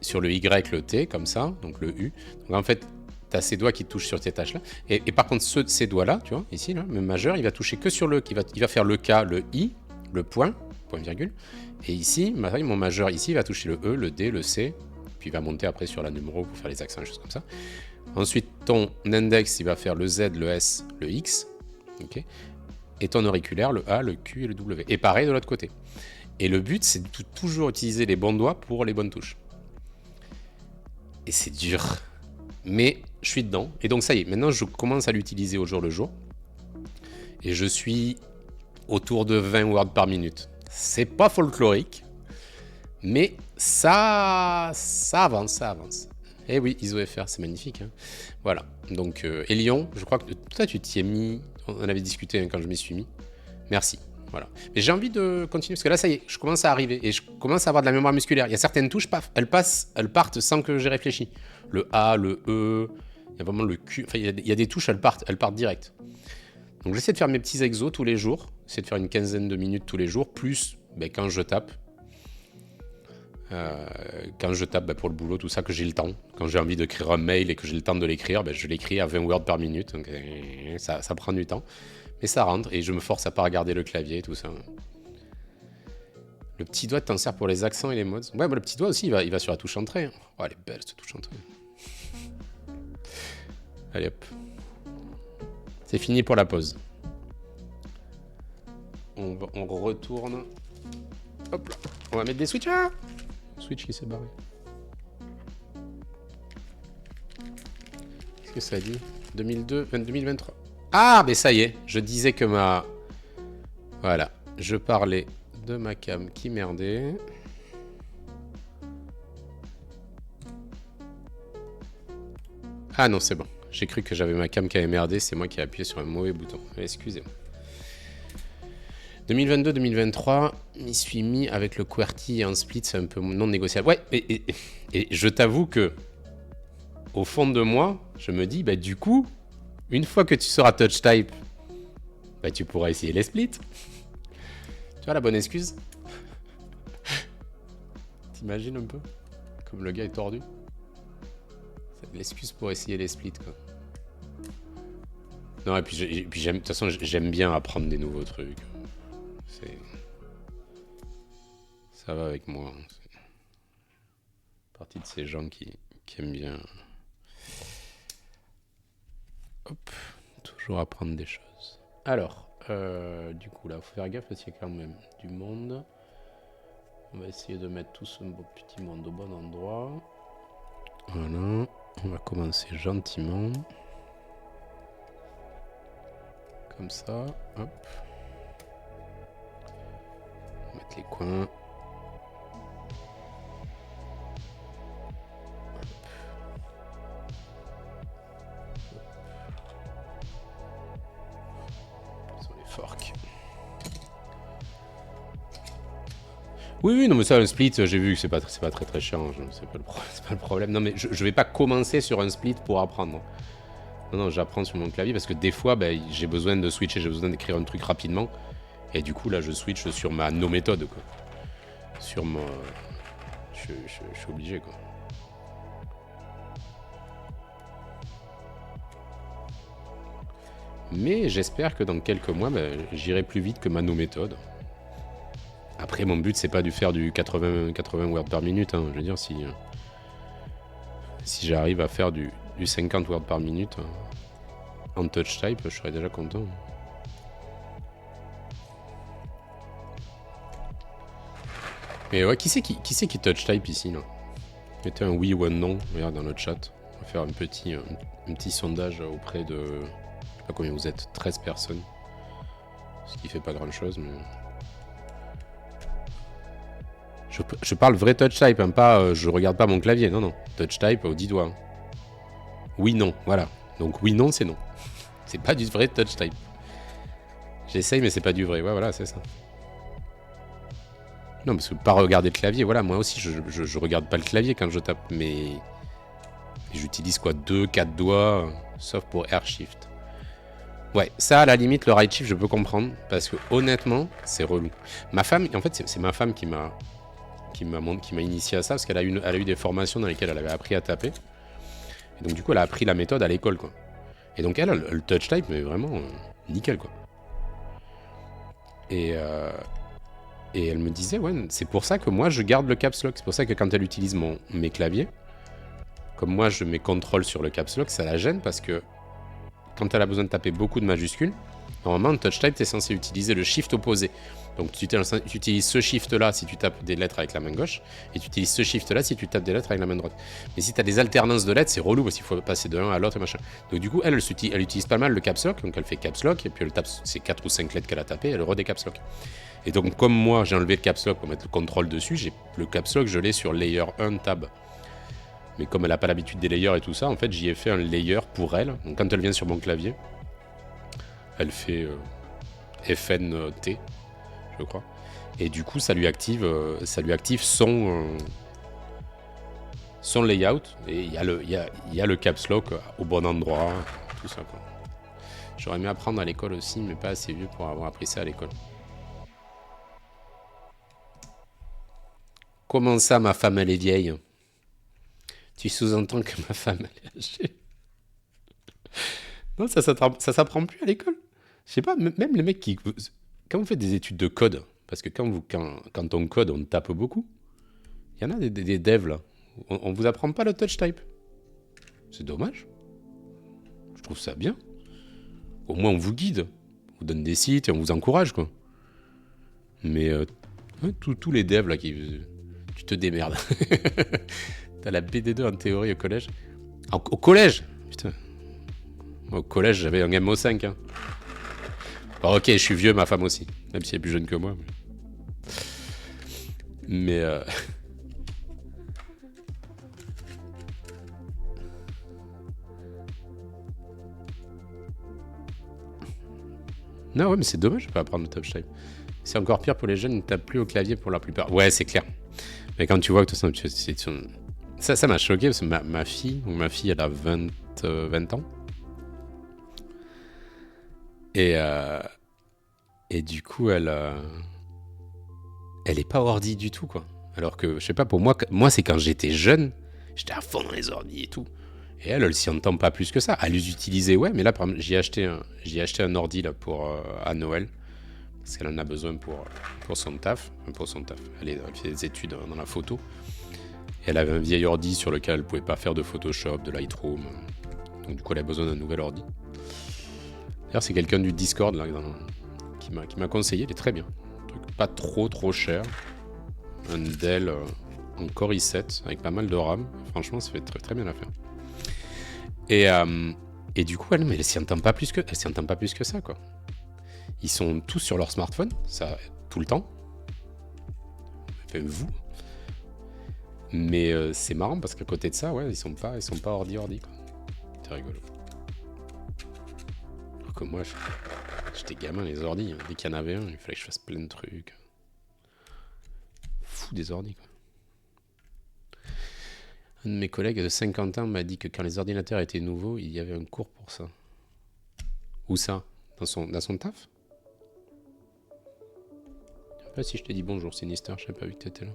Sur le Y, le T, comme ça, donc le U. Donc en fait, tu as ces doigts qui touchent sur ces tâches-là. Et par contre, ces doigts-là, tu vois, ici, là, le majeur, il va toucher que sur le... Il va faire le K, le I, le point virgule. Et ici, mon majeur, ici, il va toucher le E, le D, le C, puis il va monter après sur la numéro pour faire les accents, des choses comme ça. Ensuite, ton index, il va faire le Z, le S, le X. Okay. Et ton auriculaire, le A, le Q et le W. Et pareil de l'autre côté. Et le but, c'est de toujours utiliser les bons doigts pour les bonnes touches. Et c'est dur. Mais je suis dedans. Et donc ça y est, maintenant je commence à l'utiliser au jour le jour. Et je suis autour de 20 words par minute. C'est pas folklorique. Mais ça avance, ça avance. Eh oui, ISO-FR, c'est magnifique. Hein. Voilà. Donc, Elion, je crois que toi, tu t'y es mis. On avait discuté hein, quand je m'y suis mis. Merci. Voilà. Mais j'ai envie de continuer parce que là, ça y est, je commence à arriver et je commence à avoir de la mémoire musculaire. Il y a certaines touches, paf, elles partent sans que j'ai réfléchi. Le A, le E, il y a vraiment le Q. Enfin, il y a des touches, elles partent direct. Donc, j'essaie de faire mes petits exos tous les jours. J'essaie de faire une quinzaine de minutes tous les jours, plus quand je tape. Pour le boulot, tout ça, que j'ai le temps. Quand j'ai envie d'écrire un mail et que j'ai le temps de l'écrire, je l'écris à 20 words par minute. Donc, ça prend du temps. Mais ça rentre et je me force à pas regarder le clavier et tout ça. Le petit doigt t'en sert pour les accents et les modes. Ouais, le petit doigt aussi, il va sur la touche entrée. Oh, elle est belle cette touche entrée. Allez hop. C'est fini pour la pause. On retourne. Hop là. On va mettre des switches. Ah, switch qui s'est barré. Qu'est-ce que ça dit? 2023. Ah, mais ça y est, je disais que Voilà, je parlais de ma cam qui merdait. Ah non, c'est bon. J'ai cru que j'avais ma cam qui avait merdé, c'est moi qui ai appuyé sur un mauvais bouton. Excusez-moi. 2022-2023, m'y suis mis avec le QWERTY et un split, c'est un peu non négociable. Ouais, et je t'avoue que, au fond de moi, je me dis, bah du coup, une fois que tu seras touch type, bah tu pourras essayer les splits. Tu vois la bonne excuse? T'imagines un peu? Comme le gars est tordu. C'est l'excuse pour essayer les splits, quoi. Non, et puis j'aime, de toute façon, j'aime bien apprendre des nouveaux trucs. Ça va avec moi. C'est partie de ces gens qui aiment bien. Hop, toujours apprendre des choses. Alors, du coup, là, faut faire gaffe parce qu'il y a quand même du monde. On va essayer de mettre tout ce petit monde au bon endroit. Voilà, on va commencer gentiment. Comme ça, hop. On va mettre les coins. Sur les forks. Oui, non, mais ça, un split, j'ai vu que c'est pas très cher. Hein, c'est pas le problème. Non, mais je vais pas commencer sur un split pour apprendre. Non, j'apprends sur mon clavier parce que des fois, bah, j'ai besoin de switcher, j'ai besoin d'écrire un truc rapidement. Et du coup, là, je switch sur ma no méthode, quoi. Sur mon... Je suis obligé, quoi. Mais j'espère que dans quelques mois, bah, j'irai plus vite que ma no méthode. Après, mon but, c'est pas de faire du 80 words par minute. Hein. Je veux dire, si j'arrive à faire du 50 words par minute en touch type, je serais déjà content. Mais ouais, qui c'est qui touch type ici, là? Mettez un oui ou un non, regarde dans le chat. On va faire un petit sondage auprès de... Je sais pas combien vous êtes, 13 personnes. Ce qui fait pas grand chose, mais... Je parle vrai touch type, hein, pas je regarde pas mon clavier, non. Touch type aux 10 doigts. Oui, non, voilà. Donc oui, non, c'est non. C'est pas du vrai touch type. J'essaye, mais c'est pas du vrai. Ouais, voilà, c'est ça. Non, parce que pas regarder le clavier, voilà, moi aussi, je regarde pas le clavier quand je tape, mais j'utilise quoi, 2-4 doigts, sauf pour Air Shift. Ouais, ça, à la limite, le right shift, je peux comprendre, parce que honnêtement, c'est relou. Ma femme, en fait, c'est ma femme qui m'a initié à ça, parce qu'elle a eu des formations dans lesquelles elle avait appris à taper. Et donc, du coup, elle a appris la méthode à l'école, quoi. Et donc, elle, le touch type, mais vraiment, nickel, quoi. Et elle me disait, ouais, c'est pour ça que moi, je garde le caps lock. C'est pour ça que quand elle utilise mes claviers, comme moi, je mets contrôle sur le caps lock, ça la gêne parce que quand elle a besoin de taper beaucoup de majuscules, normalement, en touch type, tu es censé utiliser le shift opposé. Donc, tu utilises ce shift-là si tu tapes des lettres avec la main gauche, et tu utilises ce shift-là si tu tapes des lettres avec la main droite. Mais si tu as des alternances de lettres, c'est relou parce qu'il faut passer de l'un à l'autre et machin. Donc, du coup, elle utilise pas mal le caps lock, donc elle fait caps lock, et puis elle tape ces 4 ou 5 lettres qu'elle a tapées, elle redé caps lock. Et donc, comme moi, j'ai enlevé le caps lock pour mettre le contrôle dessus, le caps lock, je l'ai sur layer 1 tab. Mais comme elle n'a pas l'habitude des layers et tout ça, en fait, j'y ai fait un layer pour elle. Donc, quand elle vient sur mon clavier, elle fait FNT, je crois. Et du coup, ça lui active son layout. Et il y a le caps lock au bon endroit, tout ça, quoi. J'aurais aimé apprendre à l'école aussi, mais pas assez vieux pour avoir appris ça à l'école. Comment ça, ma femme, elle est vieille? Tu sous-entends que ma femme, elle est âgée? Non, ça s'apprend plus à l'école. Je sais pas, même les mecs qui... Quand vous faites des études de code, parce que quand on code, on tape beaucoup, il y en a des devs, là. On vous apprend pas le touch type. C'est dommage. Je trouve ça bien. Au moins, on vous guide. On vous donne des sites et on vous encourage, quoi. Mais tous les devs, là, tu te démerdes. T'as la BD2 en théorie au collège. Au collège? Putain. Au collège, j'avais un Game 5. Hein. Bon, ok, je suis vieux, ma femme aussi. Même si elle est plus jeune que moi. Mais Non, ouais, mais c'est dommage de pas apprendre le touch type. C'est encore pire pour les jeunes, ils ne tapent plus au clavier pour la plupart. Ouais, c'est clair. Mais quand tu vois que tout ça, ça m'a choqué parce que ma fille, elle a 20 ans. Et du coup, elle est pas ordi du tout, quoi. Alors que, je sais pas, pour moi c'est quand j'étais jeune, j'étais à fond dans les ordi et tout. Et elle s'y entend pas plus que ça. Elle les utilisait, ouais, mais là, par exemple, j'ai acheté un ordi là, à Noël. Parce qu'elle en a besoin pour son taf. Pour son taf. Elle fait des études dans la photo. Et elle avait un vieil ordi sur lequel elle pouvait pas faire de Photoshop, de Lightroom. Donc du coup, elle a besoin d'un nouvel ordi. D'ailleurs, c'est quelqu'un du Discord là, qui m'a conseillé. Il est très bien. Un truc pas trop cher. Un Dell en Core i7 avec pas mal de RAM. Franchement, ça fait très bien l'affaire. Et du coup, elle s'y entend pas plus que ça, quoi. Ils sont tous sur leur smartphone, ça, tout le temps. Enfin, vous. Mais c'est marrant parce qu'à côté de ça, ouais, ils sont pas ordi, quoi. C'est rigolo. Alors que moi, j'étais gamin, les ordi. Dès qu'il y en avait un, il fallait que je fasse plein de trucs. Fou des ordi, quoi. Un de mes collègues de 50 ans m'a dit que quand les ordinateurs étaient nouveaux, il y avait un cours pour ça. Où ça? Dans son taf? Je sais pas si je t'ai dit bonjour, Sinister, je sais pas vu que t'étais là.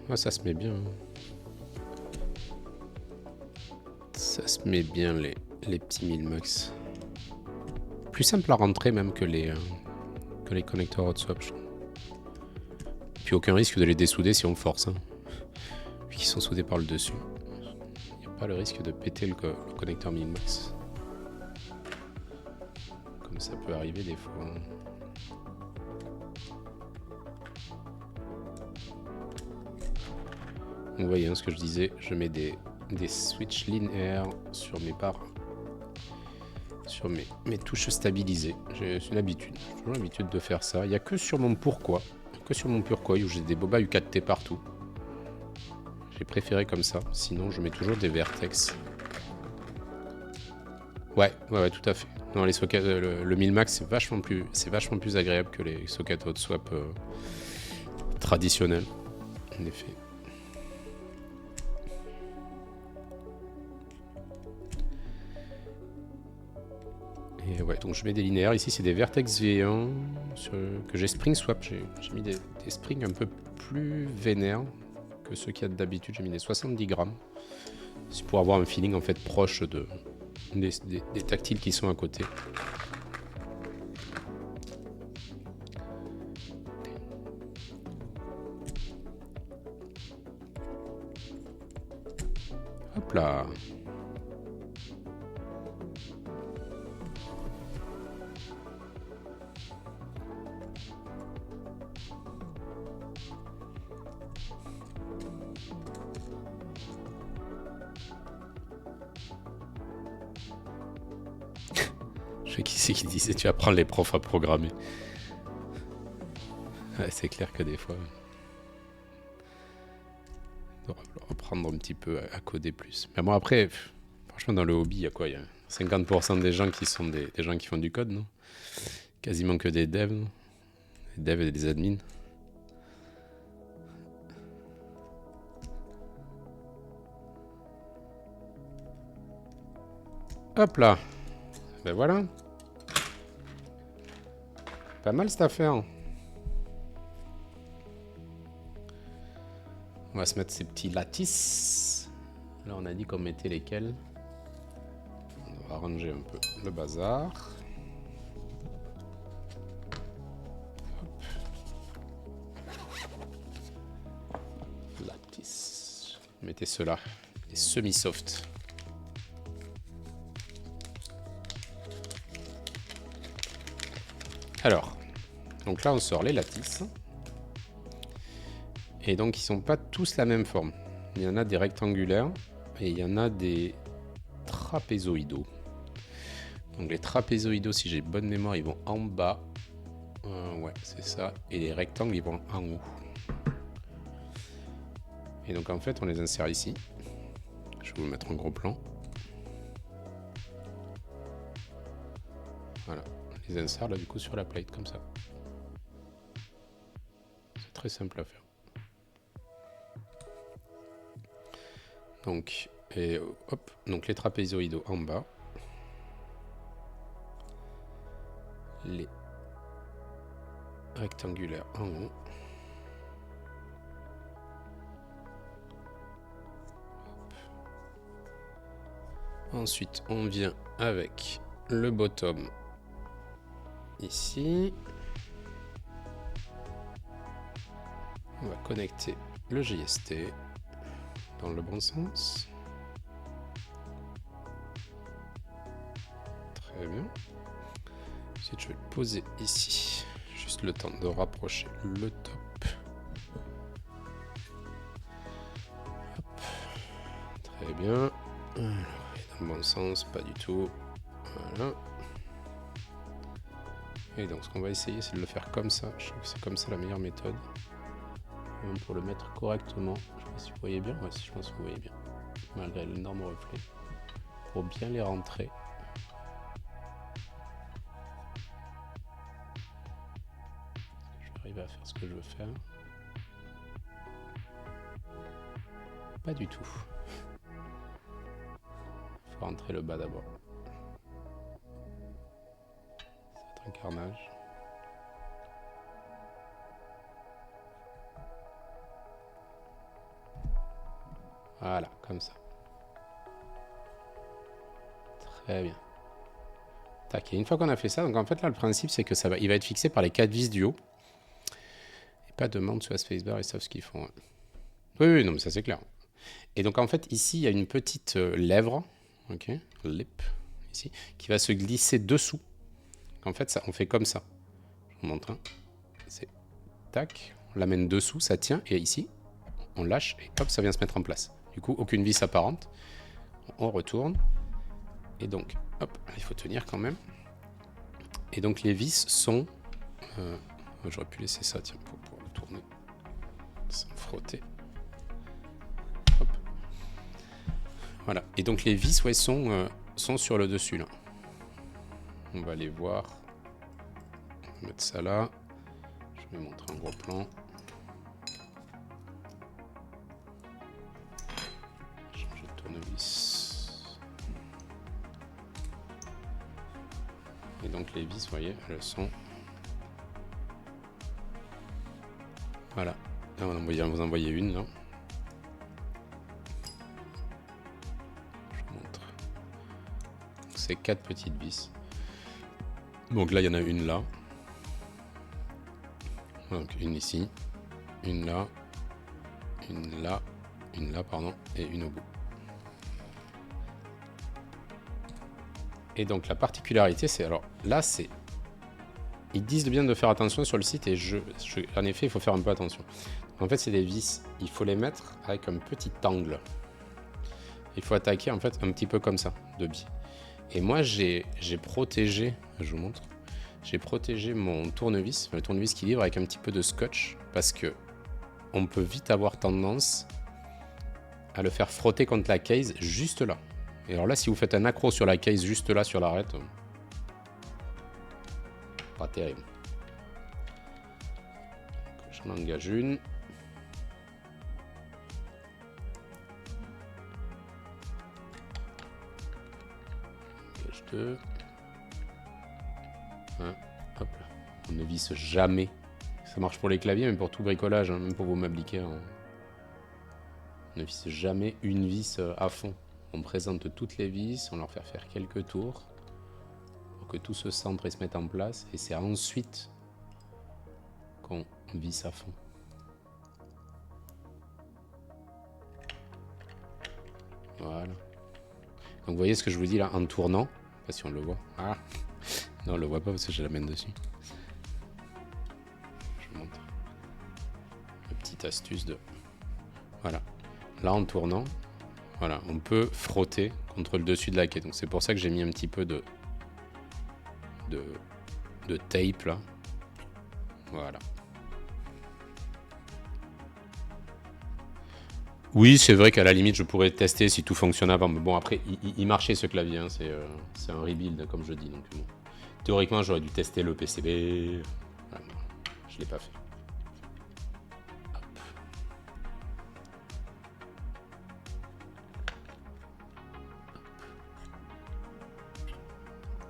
Ah, ça se met bien. Ça se met bien les petits 1000 max. Plus simple à rentrer même que les connecteurs hot swap. Puis aucun risque de les dessouder si on force. Hein. Puis qu'ils sont soudés par le dessus. Il n'y a pas le risque de péter le connecteur 1000 max. Comme ça peut arriver des fois. Vous voyez hein, ce que je disais, je mets des switches linéaires sur mes barres, sur mes touches stabilisées. C'est une habitude, j'ai toujours l'habitude de faire ça. Il n'y a que sur mon pourquoi, où j'ai des boba U4T partout. J'ai préféré comme ça, sinon je mets toujours des vertex. Ouais, tout à fait. Non, les sockets, le 1000 max c'est vachement plus agréable que les sockets hot swap traditionnels, en effet. Et ouais, donc je mets des linéaires. Ici, c'est des Vertex V1 que j'ai spring swap. J'ai mis des springs un peu plus vénères que ceux qu'il y a d'habitude. J'ai mis des 70 grammes. C'est pour avoir un feeling en fait proche des tactiles qui sont à côté. Hop là. Je sais qui c'est qui disait tu vas prendre les profs à programmer. Ouais, c'est clair que des fois, on doit reprendre un petit peu à coder plus. Mais bon après, franchement dans le hobby, il y a quoi? Il y a 50% des gens qui sont des gens qui font du code, non? Quasiment que des devs, non? Des devs et des admins. Hop là. Ben voilà. Pas mal cette affaire. On va se mettre ces petits lattices. Là, on a dit qu'on mettait lesquels. On va arranger un peu le bazar. Hop. Lattice. Mettez ceux-là. Les semi-soft. Alors, donc là, on sort les lattices. Et donc, ils sont pas tous la même forme. Il y en a des rectangulaires et il y en a des trapézoïdaux. Donc les trapézoïdaux, si j'ai bonne mémoire, ils vont en bas. Ouais, c'est ça. Et les rectangles, ils vont en haut. Et donc en fait, on les insère ici. Je vais vous mettre en gros plan. Voilà, on les insère là du coup sur la plate comme ça. C'est très simple à faire. Donc, et hop, donc les trapézoïdaux en bas. Les rectangulaires en haut. Ensuite, on vient avec le bottom ici. On va connecter le JST dans le bon sens. Très bien. Ensuite, je vais le poser ici. Juste le temps de rapprocher le top. Hop. Très bien. Alors, dans le bon sens, pas du tout. Voilà. Et donc, ce qu'on va essayer, c'est de le faire comme ça. Je trouve que c'est comme ça la meilleure méthode. Même pour le mettre correctement. Je sais pas si vous voyez bien. Ouais, si je pense que vous voyez bien. Malgré l'énorme reflet. Pour bien les rentrer. Je vais arriver à faire ce que je veux faire. Pas du tout. Il faut rentrer le bas d'abord. Ça va être un carnage. Voilà, comme ça. Très bien. Tac, et une fois qu'on a fait ça, donc en fait là le principe c'est que il va être fixé par les 4 vis du haut. Et pas de mount sur la spacebar, ils savent ce qu'ils font. Ouais. Oui, non mais ça c'est clair. Et donc en fait ici il y a une petite lèvre, ok, lip, ici, qui va se glisser dessous. En fait ça, on fait comme ça. Je vous montre. Hein. C'est tac, on l'amène dessous, ça tient, et ici on lâche et hop ça vient se mettre en place. Du coup aucune vis apparente. On retourne. Et donc, hop, il faut tenir quand même. Et donc les vis sont... j'aurais pu laisser ça, tiens, pour pouvoir le tourner. Sans frotter. Hop. Voilà. Et donc les vis, ouais, sont sur le dessus, là. On va les voir. On va mettre ça là. Je vais montrer un gros plan. Changer de tournevis. Et donc les vis, vous voyez, elles sont... Voilà. Là, on va vous envoyer une, là. Je vous montre. C'est 4 petites vis. Donc là, il y en a une là. Donc une ici. Une là. Une là. Une là, pardon. Et une au bout. Et donc la particularité, c'est... Alors là, c'est... Ils disent bien de faire attention sur le site et en effet, il faut faire un peu attention. En fait, c'est des vis. Il faut les mettre avec un petit angle. Il faut attaquer en fait un petit peu comme ça, de biais. Et moi, j'ai protégé... Je vous montre. J'ai protégé mon tournevis, le tournevis qui livre avec un petit peu de scotch parce que on peut vite avoir tendance à le faire frotter contre la case juste là. Et alors là, si vous faites un accro sur la case juste là sur l'arête, pas terrible. J'en engage une. Engage deux. Hein, hop là. On ne visse jamais. Ça marche pour les claviers, mais pour tout bricolage, hein, même pour vos meubles Ikea. On ne visse jamais une vis à fond. On présente toutes les vis, on leur fait faire quelques tours pour que tout se centre et se mette en place. Et c'est ensuite qu'on visse à fond. Voilà. Donc vous voyez ce que je vous dis là en tournant. Je sais pas si on le voit. Ah. Non, on le voit pas parce que j'ai la main dessus. Je vous montre. Une petite astuce de... Voilà. Là en tournant, Voilà, on peut frotter contre le dessus de la quai. Donc c'est pour ça que j'ai mis un petit peu de tape là. Voilà. Oui, c'est vrai qu'à la limite, je pourrais tester si tout fonctionne avant. Mais bon, après, il marchait ce clavier. Hein. C'est un rebuild, comme je dis. Donc, bon. Théoriquement, j'aurais dû tester le PCB. Voilà. Je ne l'ai pas fait. Hop.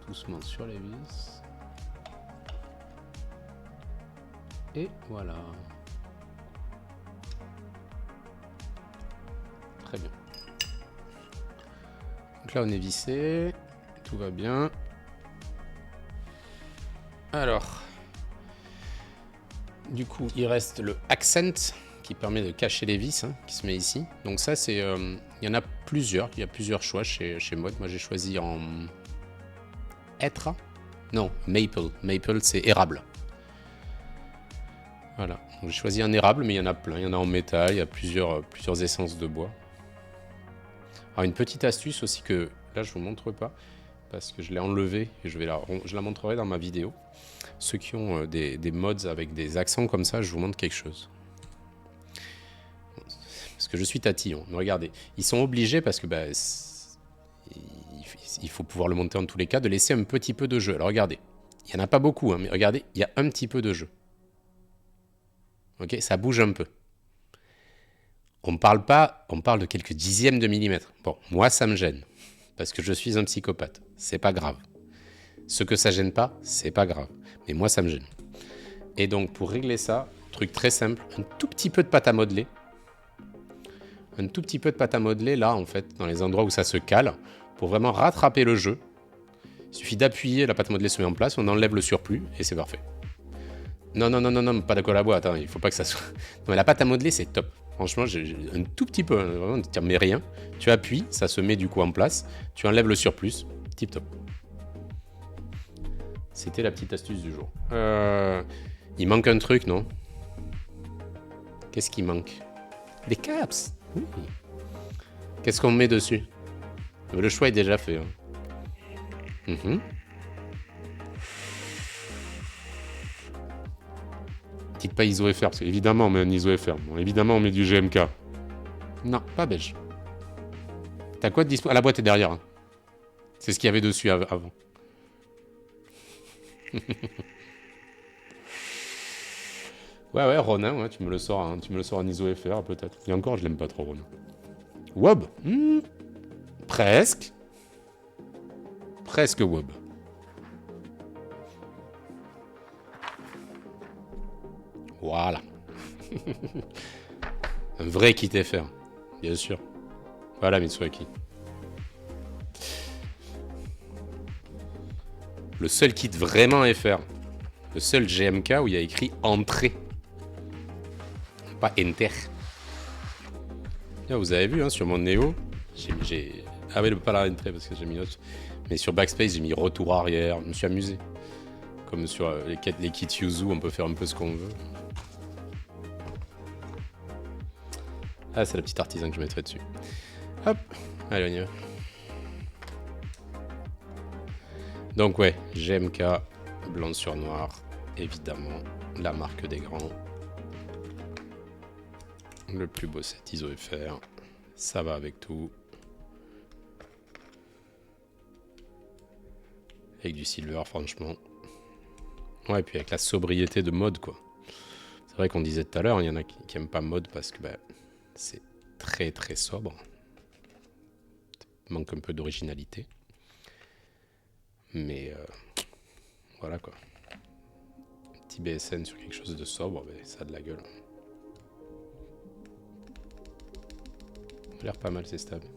Doucement sur les vis. Et voilà. Très bien. Donc là, on est vissé. Tout va bien. Alors, du coup, il reste le accent qui permet de cacher les vis, hein, qui se met ici. Donc ça, c'est, il y en a plusieurs. Il y a plusieurs choix chez Mod. Moi, j'ai choisi en hêtre. Non, maple. Maple, c'est érable. Voilà. J'ai choisi un érable, mais il y en a plein. Il y en a en métal. Il y a plusieurs essences de bois. Alors, une petite astuce aussi que là, je vous montre pas parce que je l'ai enlevée et je la montrerai dans ma vidéo. Ceux qui ont des mods avec des accents comme ça, je vous montre quelque chose. Parce que je suis tatillon. Mais regardez, ils sont obligés parce que il faut pouvoir le monter en tous les cas, de laisser un petit peu de jeu. Alors regardez, il n'y en a pas beaucoup, hein, mais regardez, il y a un petit peu de jeu. Ok, ça bouge un peu. On parle de quelques dixièmes de millimètre. Bon, moi ça me gêne parce que je suis un psychopathe. C'est pas grave. Ce que ça gêne pas, c'est pas grave. Mais moi ça me gêne. Et donc pour régler ça, truc très simple, un tout petit peu de pâte à modeler. Un tout petit peu de pâte à modeler là en fait, dans les endroits où ça se cale, pour vraiment rattraper le jeu. Il suffit d'appuyer, la pâte à modeler se met en place, on enlève le surplus et c'est parfait. Non, pas de colle à bois, attends, il faut pas que ça soit... Non, mais la pâte à modeler c'est top. Franchement, j'ai un tout petit peu, vraiment, tu mets rien. Tu appuies, ça se met du coup en place, tu enlèves le surplus, tip top. C'était la petite astuce du jour. Il manque un truc, non? Qu'est-ce qui manque? Des caps. Oui. Qu'est-ce qu'on met dessus? Le choix est déjà fait. Hein. Dites pas ISO-FR, parce qu'évidemment on met un ISO-FR. Bon, évidemment on met du GMK. Non, pas belge. T'as quoi de dispo? Ah, la boîte est derrière. Hein. C'est ce qu'il y avait dessus avant. Ouais, Ronin, ouais, tu me le sors en ISO-FR peut-être. Et encore, je l'aime pas trop, Ronin. Wob Presque. Presque Wob. Voilà. Un vrai kit FR, bien sûr. Voilà, Mitsuaki. Le seul kit vraiment FR. Le seul GMK où il y a écrit entrée. Pas enter. Là, vous avez vu, hein, sur mon Neo, j'ai... Ah oui, pas la entrée parce que j'ai mis l'autre. Mais sur Backspace, j'ai mis retour arrière. Je me suis amusé. Comme sur les kits Yuzu, on peut faire un peu ce qu'on veut. Ah, c'est la petite artisan que je mettrai dessus. Hop, allez, on y va. Donc ouais, GMK, blanc sur noir, évidemment, la marque des grands. Le plus beau set ISO-FR, ça va avec tout. Avec du silver, franchement. Ouais, et puis avec la sobriété de mode, quoi. C'est vrai qu'on disait tout à l'heure, il y en a qui n'aiment pas mode parce que c'est très très sobre. Il manque un peu d'originalité. Mais voilà quoi. Un petit BSN sur quelque chose de sobre, ça a de la gueule. Ça a l'air pas mal, c'est stable.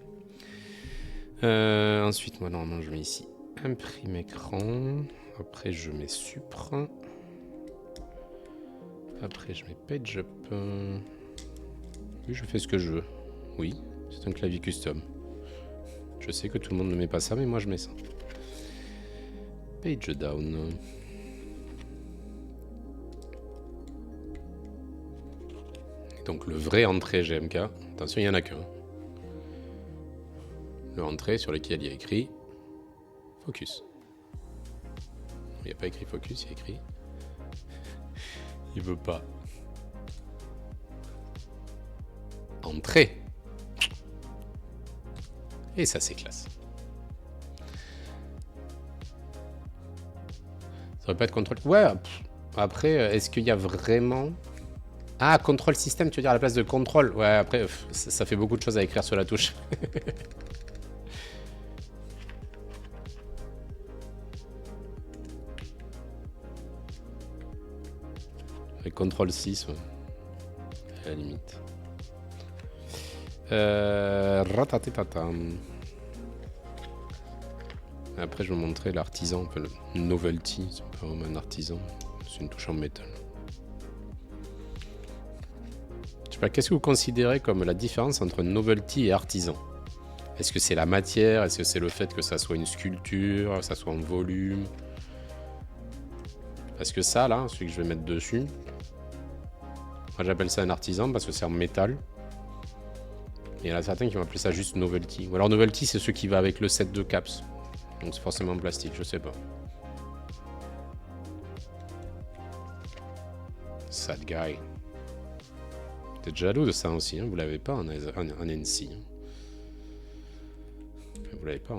Ensuite, moi normalement je mets ici imprime écran. Après je mets Supre. Après je mets Page Up. Oui, je fais ce que je veux. Oui, c'est un clavier custom. Je sais que tout le monde ne met pas ça, mais moi je mets ça. Page Down. Donc le vrai entrée GMK. Attention, il n'y en a qu'un. le entrée sur lequel il y a écrit focus. Il n'y a pas écrit focus, il y a écrit... Il veut pas. Entrée. Et ça, c'est classe. Ça aurait pas de contrôle. Ouais, après, est-ce qu'il y a vraiment... Ah, contrôle système, tu veux dire à la place de contrôle. Ouais, après, ça fait beaucoup de choses à écrire sur la touche. Avec contrôle 6, ouais. À la limite. Ratatatatam. Après, je vais vous montrer l'artisan, enfin, le novelty. C'est pas vraiment un artisan, c'est une touche en métal. Je sais pas, qu'est-ce que vous considérez comme la différence entre novelty et artisan? Est-ce que c'est la matière? Est-ce que c'est le fait que ça soit une sculpture, que ça soit en volume? Parce que ça, là, celui que je vais mettre dessus, moi j'appelle ça un artisan parce que c'est en métal. Et il y en a certains qui vont appeler ça juste novelty. Ou alors novelty, c'est ce qui va avec le set de caps. Donc c'est forcément en plastique, je sais pas. Sad guy. Vous êtes jaloux de ça aussi, hein? Vous l'avez pas en NC. Hein? Vous l'avez pas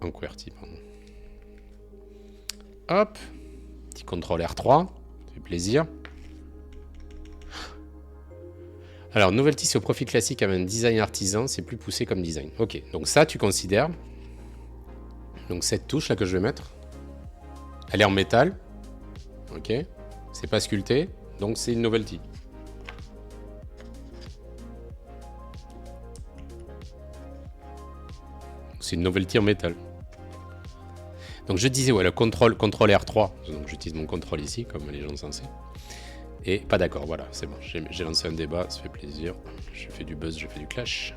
en QWERTY, pardon. Hop. Petit contrôle R3. Ça fait plaisir. Alors, novelty, c'est au profil classique avec un design artisan. C'est plus poussé comme design. Ok, donc ça, tu considères. Donc cette touche là que je vais mettre, elle est en métal. Ok. C'est pas sculpté. Donc c'est une novelty. C'est une novelty en métal. Donc je disais, ouais, le contrôle R3. Donc j'utilise mon contrôle ici, comme les gens censés. Et pas d'accord, voilà, c'est bon. J'ai lancé un débat, ça fait plaisir. J'ai fait du buzz, j'ai fait du clash.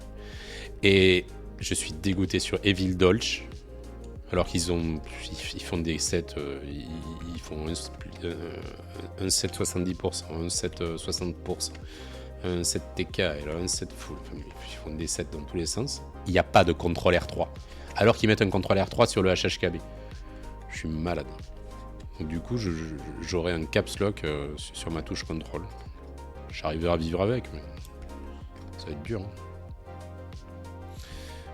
Et je suis dégoûté sur Evil Dolch. Alors qu'ils font des sets, ils font un set 70%, un set 60%, un set TK et là, un set full. Enfin, ils font des sets dans tous les sens. Il n'y a pas de contrôle R3. Alors qu'ils mettent un contrôle R3 sur le HHKB. Je suis malade. Donc, du coup, j'aurai un caps lock sur ma touche contrôle. J'arriverai à vivre avec, mais ça va être dur. Hein.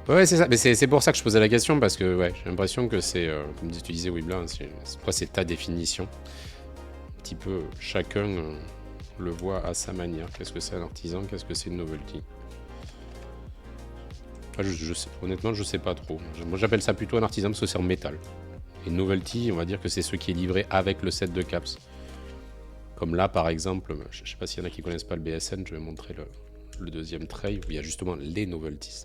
Ouais, c'est ça. Mais c'est pour ça que je posais la question, parce que ouais, j'ai l'impression que c'est, comme tu disais, Wibla, c'est ta définition. Un petit peu, chacun le voit à sa manière. Qu'est-ce que c'est un artisan? Qu'est-ce que c'est une novelty? Honnêtement, je sais pas trop. Moi, j'appelle ça plutôt un artisan parce que c'est en métal. Et novelty, on va dire que c'est ce qui est livré avec le set de caps. Comme là, par exemple, je sais pas s'il y en a qui connaissent pas le BSN, je vais montrer le deuxième tray où il y a justement les novelties.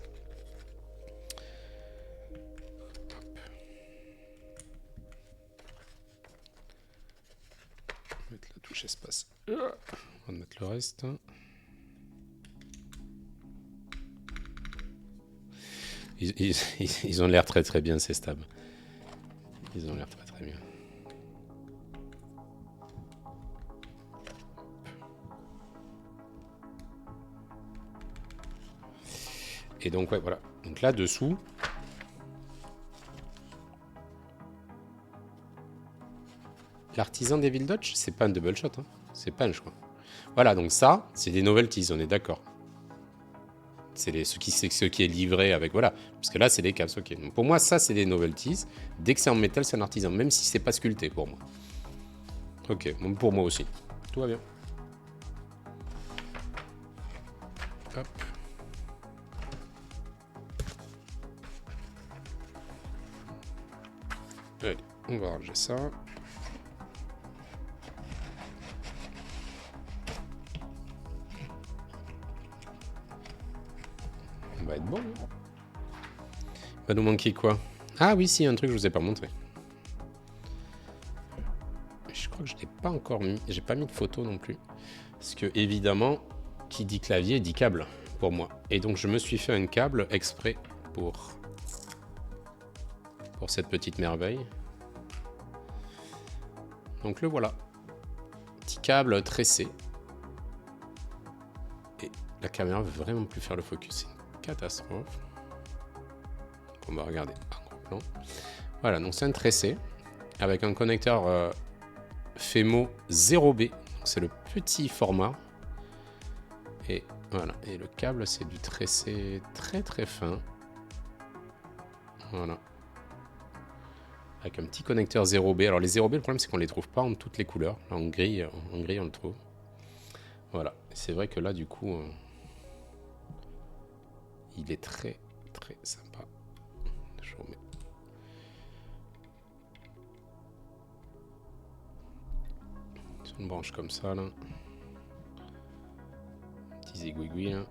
On va mettre la touche espace. On va mettre le reste. Ils ont l'air très très bien, ces stabs. Ils ont l'air très très bien. Et donc ouais, voilà. Donc là dessous, l'artisan Devil Dodge, c'est pas un double shot, hein. C'est punch quoi. Voilà, donc ça, c'est des novelties, on est d'accord. C'est ce qui est livré avec, voilà. Parce que là, c'est des caps, ok. Donc pour moi, ça, c'est des novelties. Dès que c'est en métal, c'est un artisan, même si c'est pas sculpté pour moi. Ok, bon, pour moi aussi. Tout va bien. Hop. Allez, on va ranger ça. On va être bon. Il va nous manquer quoi? Ah oui, si, un truc que je vous ai pas montré. Je crois que je l'ai pas encore mis. J'ai pas mis de photo non plus. Parce que, évidemment, qui dit clavier dit câble pour moi. Et donc, je me suis fait un câble exprès pour cette petite merveille. Donc, le voilà. Petit câble tressé. Et la caméra veut vraiment plus faire le focus. C'est une catastrophe. on va regarder un gros plan. Voilà, donc c'est un tressé avec un connecteur FEMO 0B. C'est le petit format. Et voilà, et le câble c'est du tressé très très fin. Voilà. Avec un petit connecteur 0B. Alors les 0B, le problème c'est qu'on les trouve pas en toutes les couleurs. Là, en gris on le trouve. Voilà, c'est vrai que là du coup, il est très très sympa. Je remets. Sur une branche comme ça là. Petits aiguilles là.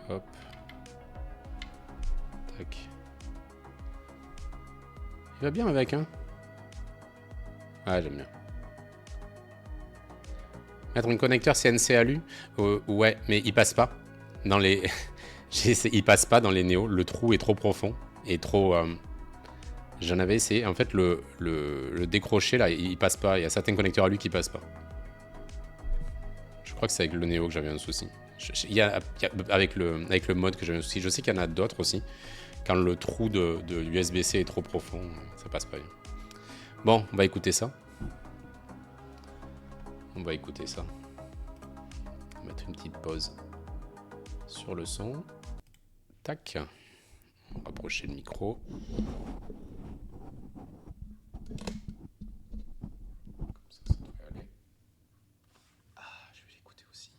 Hop. Tac. Il va bien avec, hein? Ah, j'aime bien. Mettre un connecteur CNC alu, ouais, mais il passe pas dans les. Il passe pas dans les néos. Le trou est trop profond et trop. J'en avais essayé. En fait, le décroché là, il passe pas. Il y a certains connecteurs alu qui passent pas. Je crois que c'est avec le néo que j'avais un souci. Avec le mode que j'avais un souci. Je sais qu'il y en a d'autres aussi. Quand le trou de USB-C est trop profond, ça passe pas bien. Bon, on va écouter ça. On va écouter ça. On va mettre une petite pause sur le son. Tac. On va rapprocher le micro. Comme ça devrait aller. Ah, je vais l'écouter aussi.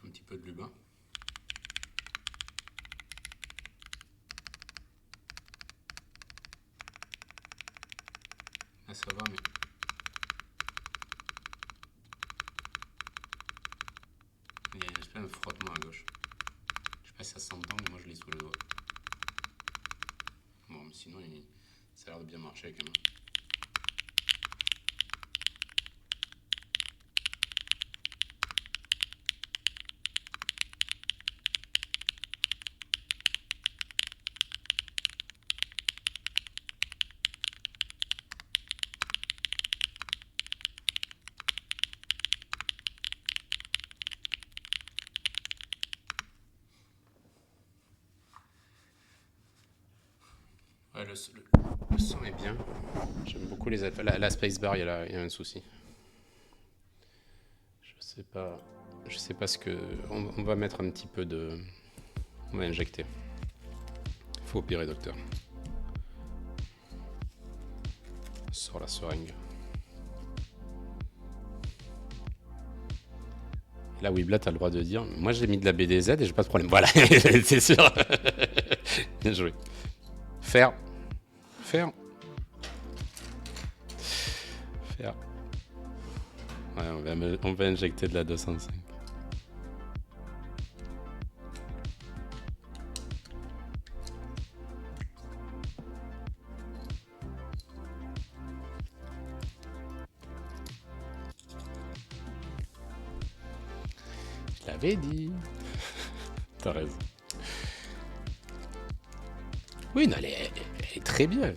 Un petit peu de lubin. Là ça va, mais il y a une espèce de frottement à gauche. Je sais pas si ça s'entend, mais moi je l'ai sous le doigt. Bon, mais sinon ça a l'air de bien marcher quand même. Ouais, le son est bien. J'aime beaucoup les alphas. La spacebar, il y a un souci. Je sais pas ce que. On va mettre un petit peu de. On va injecter. Faut opérer, docteur. Sors la seringue. Là, Wibla, t'as le droit de dire. Moi, j'ai mis de la BDZ et j'ai pas de problème. Voilà, c'est sûr. Bien joué. Faire. Ouais, on va injecter de la 205. Je l'avais dit. T'as raison. Oui, non, elle est très bien.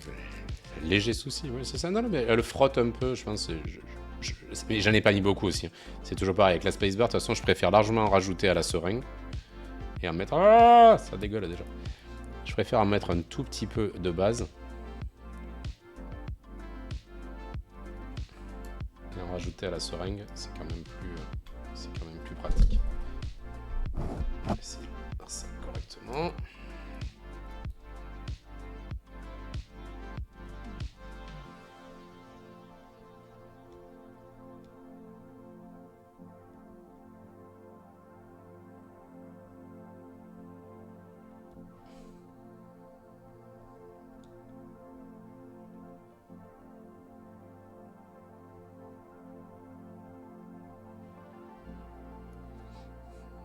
Léger souci, oui, c'est ça. Non, mais elle frotte un peu, je pense. Mais j'en ai pas mis beaucoup aussi. C'est toujours pareil avec la spacebar. De toute façon, je préfère largement en rajouter à la seringue et en mettre. Ah, ça dégueule déjà. Je préfère en mettre un tout petit peu de base et en rajouter à la seringue. C'est quand même plus pratique. On va essayer de faire ça correctement.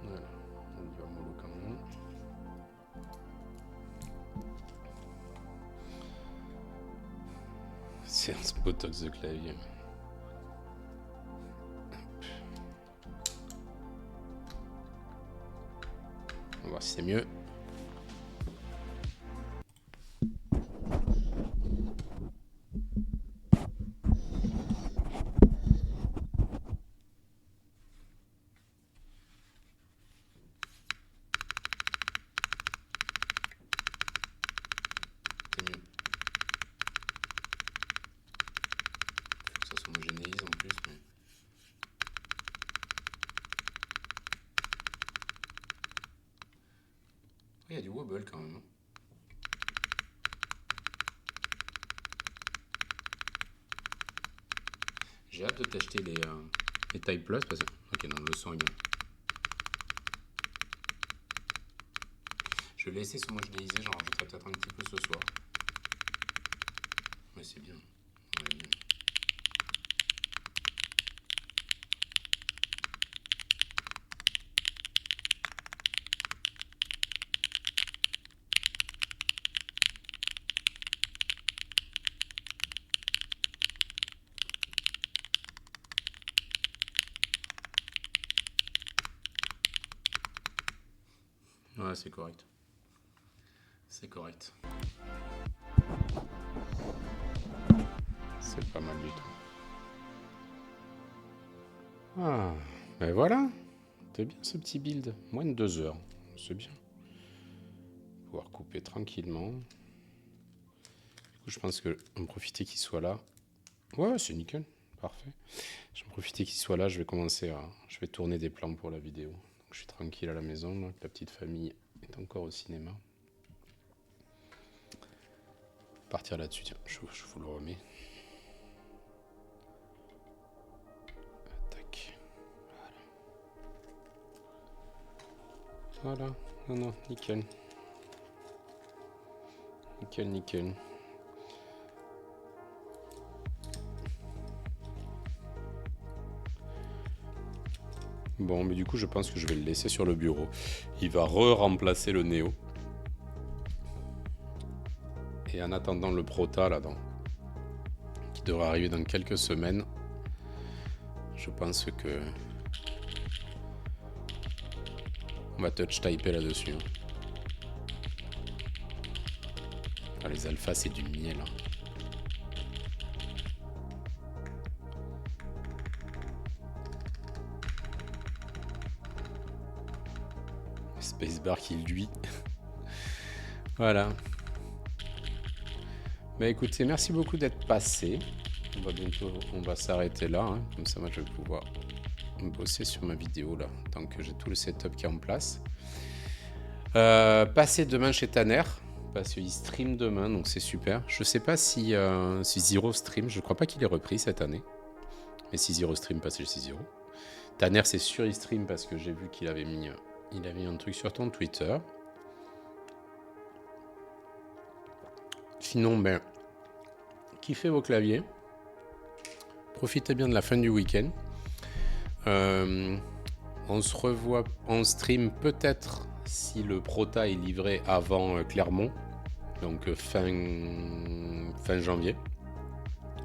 Voilà, on y va mollo quand même. Séance botox de clavier. On va voir si c'est mieux. Il y a du wobble quand même. J'ai hâte de t'acheter les Type Plus parce que... Ok, non, le son est bien. Je vais laisser ce homogénéisé, j'en rajouterai peut-être un petit peu ce soir. Mais c'est bien. Ouais, bien. Ouais, c'est correct. C'est correct. C'est pas mal du tout. Ah, ben voilà. C'est bien ce petit build. Moins de 2 heures. C'est bien. Pouvoir couper tranquillement. Du coup, je pense que on va profiter qu'il soit là. Ouais, c'est nickel. Parfait. Je vais profiter qu'il soit là. Je vais commencer à... Je vais tourner des plans pour la vidéo. Donc, je suis tranquille à la maison. Donc, la petite famille est encore au cinéma. Partir là-dessus. Tiens, je vous le remets. Tac. Voilà. Non, non, nickel. Nickel, nickel. Bon, mais du coup, je pense que je vais le laisser sur le bureau. Il va remplacer le Neo. Et en attendant le Prota, là-dedans, qui devrait arriver dans quelques semaines, je pense que on va touch typer là-dessus. Ah, les alphas, c'est du miel. Hein. Spacebar qui lui. Voilà. Bah écoutez, merci beaucoup d'être passé. On va s'arrêter là. Hein. Comme ça, moi, je vais pouvoir bosser sur ma vidéo là, tant que j'ai tout le setup qui est en place. Passer demain chez Tanner, parce qu'il stream demain, donc c'est super. Je sais pas si Zero stream, je crois pas qu'il ait repris cette année. Mais si Zero stream, passez chez Zero. Tanner, c'est sûr, il stream parce que j'ai vu qu'il avait mis un truc sur ton Twitter. Sinon, ben, kiffez vos claviers. Profitez bien de la fin du week-end. On se revoit en stream peut-être si le Prota est livré avant Clermont, donc fin janvier.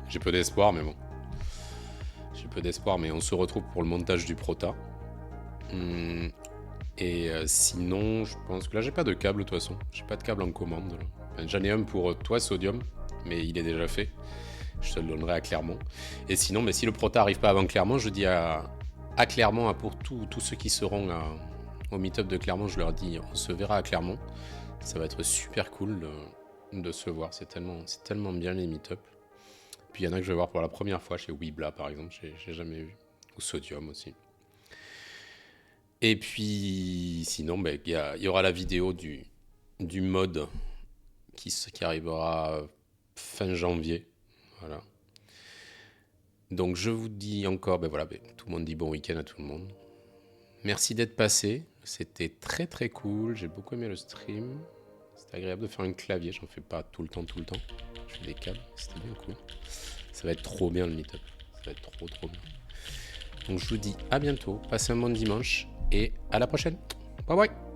J'ai peu d'espoir, mais bon. J'ai peu d'espoir, mais on se retrouve pour le montage du Prota. Et sinon, je pense que là, j'ai pas de câble de toute façon. J'ai pas de câble en commande. Enfin, j'en ai un pour toi, Sodium, mais il est déjà fait. Je te le donnerai à Clermont. Et sinon, mais si le Prota arrive pas avant Clermont, je dis à Clermont, pour tous ceux qui seront au meet-up de Clermont, je leur dis, on se verra à Clermont. Ça va être super cool de se voir. C'est tellement bien les meet-up. Puis il y en a que je vais voir pour la première fois chez Weebla, par exemple. J'ai jamais vu. Ou Sodium aussi. Et puis, sinon, ben, y aura la vidéo du mode qui arrivera fin janvier. Voilà. Donc, je vous dis encore, ben voilà, ben, tout le monde dit bon week-end à tout le monde. Merci d'être passé. C'était très très cool. J'ai beaucoup aimé le stream. C'était agréable de faire un clavier. J'en fais pas tout le temps. Je fais des câbles. C'était bien cool. Ça va être trop bien le meet-up. Ça va être trop bien. Donc, je vous dis à bientôt. Passez un bon dimanche. Et à la prochaine. Bye bye.